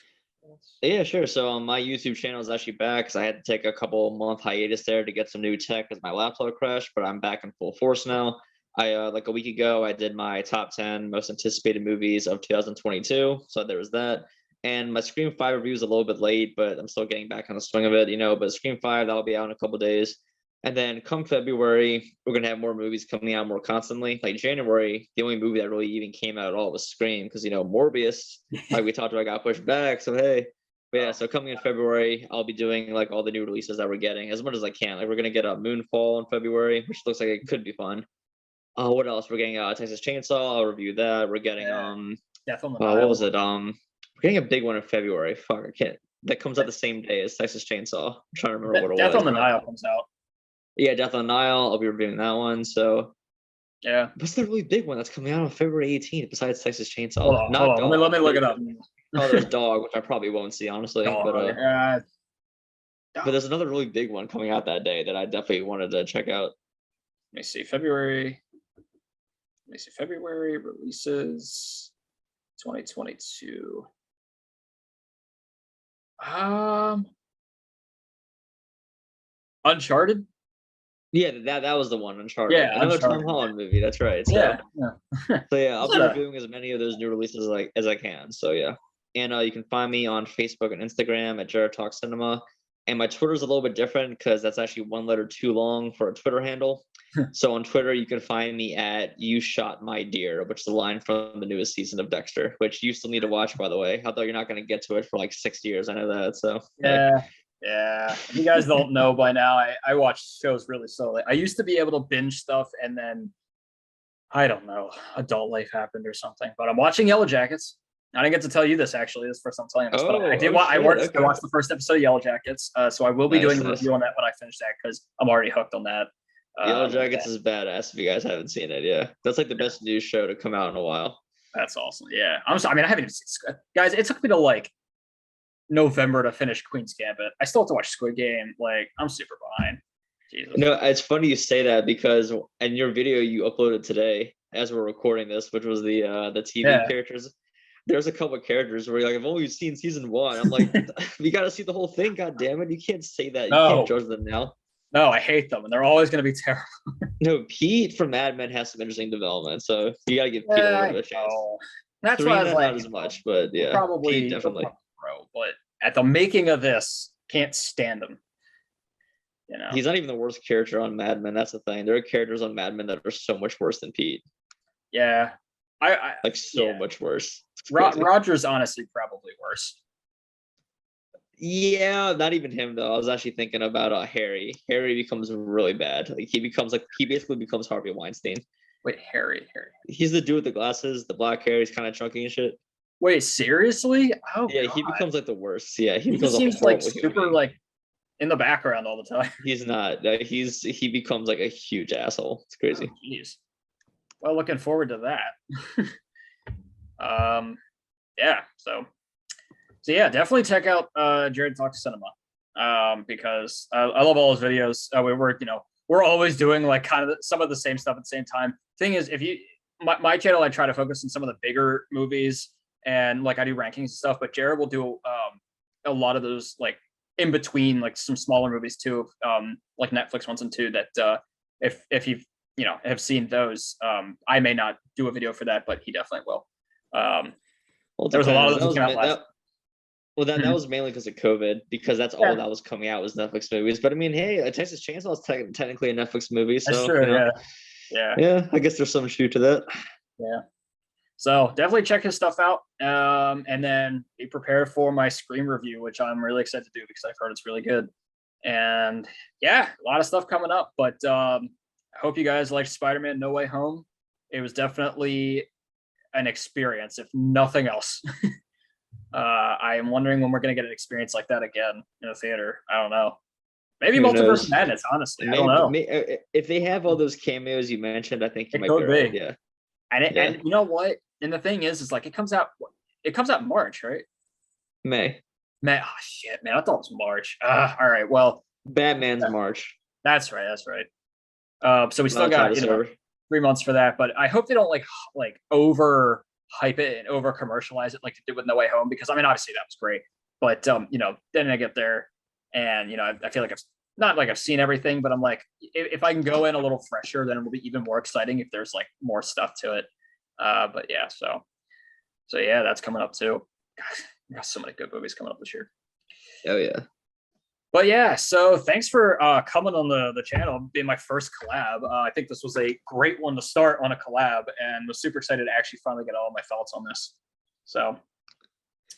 Yeah, sure. So my YouTube channel is actually back, because I had to take a couple month hiatus there to get some new tech because my laptop crashed, but I'm back in full force now. I like a week ago, I did my top 10 most anticipated movies of 2022. So there was that. And my Scream 5 review is a little bit late, but I'm still getting back on the swing of it, But Scream 5, that'll be out in a couple days. And then come February, we're gonna have more movies coming out more constantly. Like January, the only movie that really even came out at all was Scream, because Morbius, like we talked about, got pushed back. So hey, but yeah, so coming in February, I'll be doing like all the new releases that we're getting as much as I can. Like we're gonna get a Moonfall in February, which looks like it could be fun. What else? We're getting Texas Chainsaw. I'll review that. We're getting Death on the what Nile. was it? We're getting a big one in February. Fuck, I can't. That comes out the same day as Texas Chainsaw. I'm trying to remember what it Death was. on the Nile comes out. Yeah, Death on the Nile. I'll be reviewing that one. So Yeah. what's the really big one that's coming out on February 18th besides Texas Chainsaw? Hold on, Not hold on. Dog. Let me look it up. Oh, there's Dog, which I probably won't see honestly. Dog. But there's another really big one coming out that day that I definitely wanted to check out. Let me see. February. Let me see. February releases 2022. Uncharted. Yeah, that was the one, Uncharted. Yeah, Another Uncharted. Tom Holland movie. That's right. So, Yeah. so yeah, I'll be Yeah. reviewing as many of those new releases as I can. So yeah, and you can find me on Facebook and Instagram at Jared Talk Cinema. And my Twitter is a little bit different because that's actually one letter too long for a Twitter handle. So on Twitter, you can find me at You Shot My Deer, which is the line from the newest season of Dexter, which you still need to watch, by the way. Although you're not going to get to it for like 6 years. I know that. So Yeah. Yeah. If you guys don't know by now, I watch shows really slowly. I used to be able to binge stuff, and then I don't know, adult life happened or something. But I'm watching Yellow Jackets. I didn't get to tell you this actually. This is the first time I'm telling you this, but I did. I watched the first episode of Yellow Jackets, so I will be doing a review on that when I finish that because I'm already hooked on that. Yellow Jackets is badass. If you guys haven't seen it, yeah, that's like the best news show to come out in a while. That's awesome. Yeah, I haven't even seen guys. It took me to like November to finish Queen's Gambit. I still have to watch Squid Game. Like I'm super behind. Jesus. No, it's funny you say that because in your video you uploaded today as we're recording this, which was the TV characters. There's a couple of characters where you're like, I've only seen season 1. I'm like, you got to see the whole thing. God damn it. You can't say that. You can't judge them now. No, I hate them. And they're always going to be terrible. No, Pete from Mad Men has some interesting development. So you got to give Pete a little bit of a chance. That's why I was like, not as much, but yeah. Probably Pete definitely. But at the making of this, can't stand him. He's not even the worst character on Mad Men. That's the thing. There are characters on Mad Men that are so much worse than Pete. Yeah. I like so much worse. Roger's honestly probably worse. Yeah, not even him though. I was actually thinking about Harry. Harry becomes really bad. Like he basically becomes Harvey Weinstein. Wait, Harry. He's the dude with the glasses, the black hair. He's kind of chunky and shit. Wait, seriously? Oh yeah, God. He becomes like the worst. Yeah, he seems like super like in the background all the time. He's not. He becomes like a huge asshole. It's crazy. Jeez. Well, looking forward to that. Yeah. So yeah, definitely check out Jared Talks Cinema. Because I love all his videos. We're always doing like kind of some of the same stuff at the same time. Thing is, if you my channel, I try to focus on some of the bigger movies and like I do rankings and stuff, but Jared will do a lot of those like in between like some smaller movies too, like Netflix ones and two that if you've have seen those, I may not do a video for that, but he definitely will. There was a lot of those that came out last. That was mainly because of COVID, because that's all that was coming out was Netflix movies. But I mean, hey, a Texas Chainsaw is technically a Netflix movie, so that's true, yeah. I guess there's some truth to that. Yeah. So definitely check his stuff out, and then be prepared for my Scream review, which I'm really excited to do because I've heard it's really good. And yeah, a lot of stuff coming up. But I hope you guys liked Spider-Man: No Way Home. It was definitely an experience, if nothing else. I am wondering when we're going to get an experience like that again in a theater. I don't know. Maybe Multiverse of Madness, honestly. I don't know. If they have all those cameos you mentioned, I think it might be right. Yeah. And you know what? And the thing is like it comes out in March, right? May. Oh shit, man. I thought it was March. All right. Well, Batman's March. That's right. So we still got 3 months for that, but I hope they don't like over hype it and over commercialize it like they did with No Way Home, because I mean obviously that was great, but then I get there and I feel like I've seen everything, but I'm like, if I can go in a little fresher, then it will be even more exciting if there's like more stuff to it. But yeah, so yeah, that's coming up too. Gosh, we got so many good movies coming up this year. Oh yeah. But yeah, so thanks for coming on the channel, being my first collab. I think this was a great one to start on a collab, and was super excited to actually finally get all my thoughts on this. So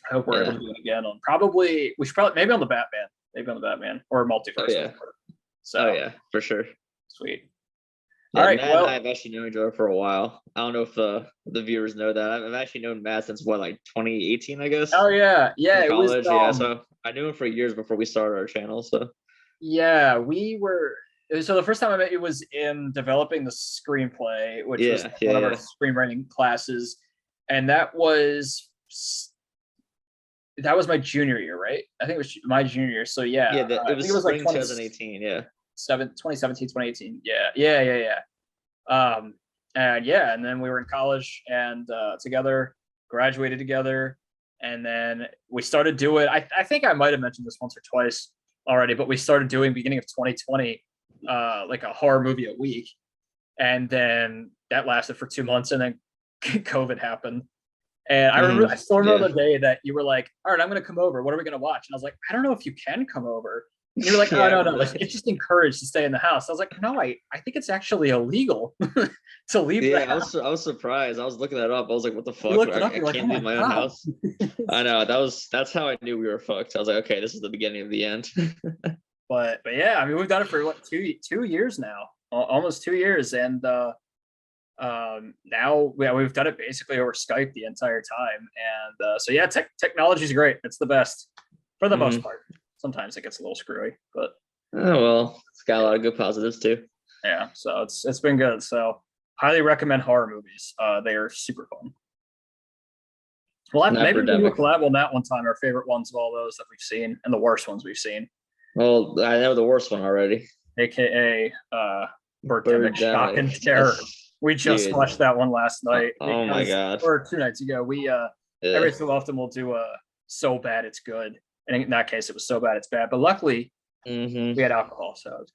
I hope we're able to do it again on we should probably maybe on the Batman or multiverse. Yeah. So yeah, for sure. Sweet. Yeah, All right. Matt, Well, I've actually known each other for a while. I don't know if the viewers know that. I've actually known Matt since what, like 2018, I guess. oh yeah, In it was college, yeah. So I knew him for years before we started our channel. So yeah, we were. So the first time I met you was in developing the screenplay, which was one of our screenwriting classes, and that was my junior year, right? I think it was my junior year. So yeah, it was like 2018. Yeah, 2017, 2018. And then we were in college and together, graduated together, and then we started doing. I think I might have mentioned this once or twice already, but we started doing beginning of 2020, like a horror movie a week, and then that lasted for 2 months, and then COVID happened. And I still remember the day that you were like, all right, I'm going to come over. What are we going to watch? And I was like, I don't know if you can come over. And you were like, oh, no. Like, it's just encouraged to stay in the house. I was like, no, I think it's actually illegal to leave the house. I was surprised. I was looking that up. I was like, what the fuck? I can't leave my own house. I know. That's how I knew we were fucked. I was like, okay, this is the beginning of the end. but yeah, I mean, we've done it for what, 2 years now, almost 2 years. And now we've done it basically over Skype the entire time. And so yeah, technology is great. It's the best for the most part. Sometimes it gets a little screwy, but it's got a lot of good positives too. Yeah, so it's been good. So highly recommend horror movies. They are super fun. Well, maybe we can do a collab on that one time. Our favorite ones of all those that we've seen, and the worst ones we've seen. Well, I know the worst one already. AKA Birdemic Shock and Terror. We just watched that one last night. Oh my god! Or 2 nights ago. We every so often we'll do a so bad it's good. And in that case, it was so bad it's bad. But luckily, we had alcohol, so it was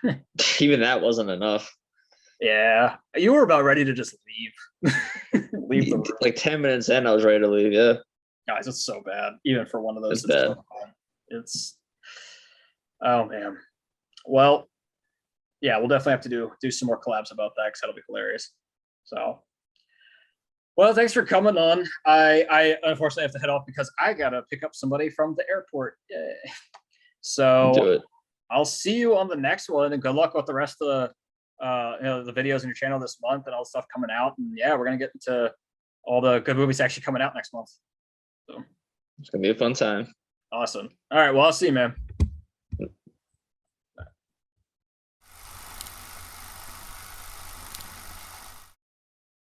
good. Even that wasn't enough. Yeah, you were about ready to just leave. Leave the room. Like 10 minutes in, I was ready to leave. Yeah, guys, it's so bad. Even for one of those, it's bad. It's oh man. Well, yeah, we'll definitely have to do some more collabs about that because that'll be hilarious. So. Well, thanks for coming on. I unfortunately have to head off because I gotta pick up somebody from the airport. Yay. So I'll see you on the next one, and good luck with the rest of the videos on your channel this month and all the stuff coming out. And yeah, we're gonna get into all the good movies actually coming out next month. So it's gonna be a fun time. Awesome. All right, well, I'll see you, man.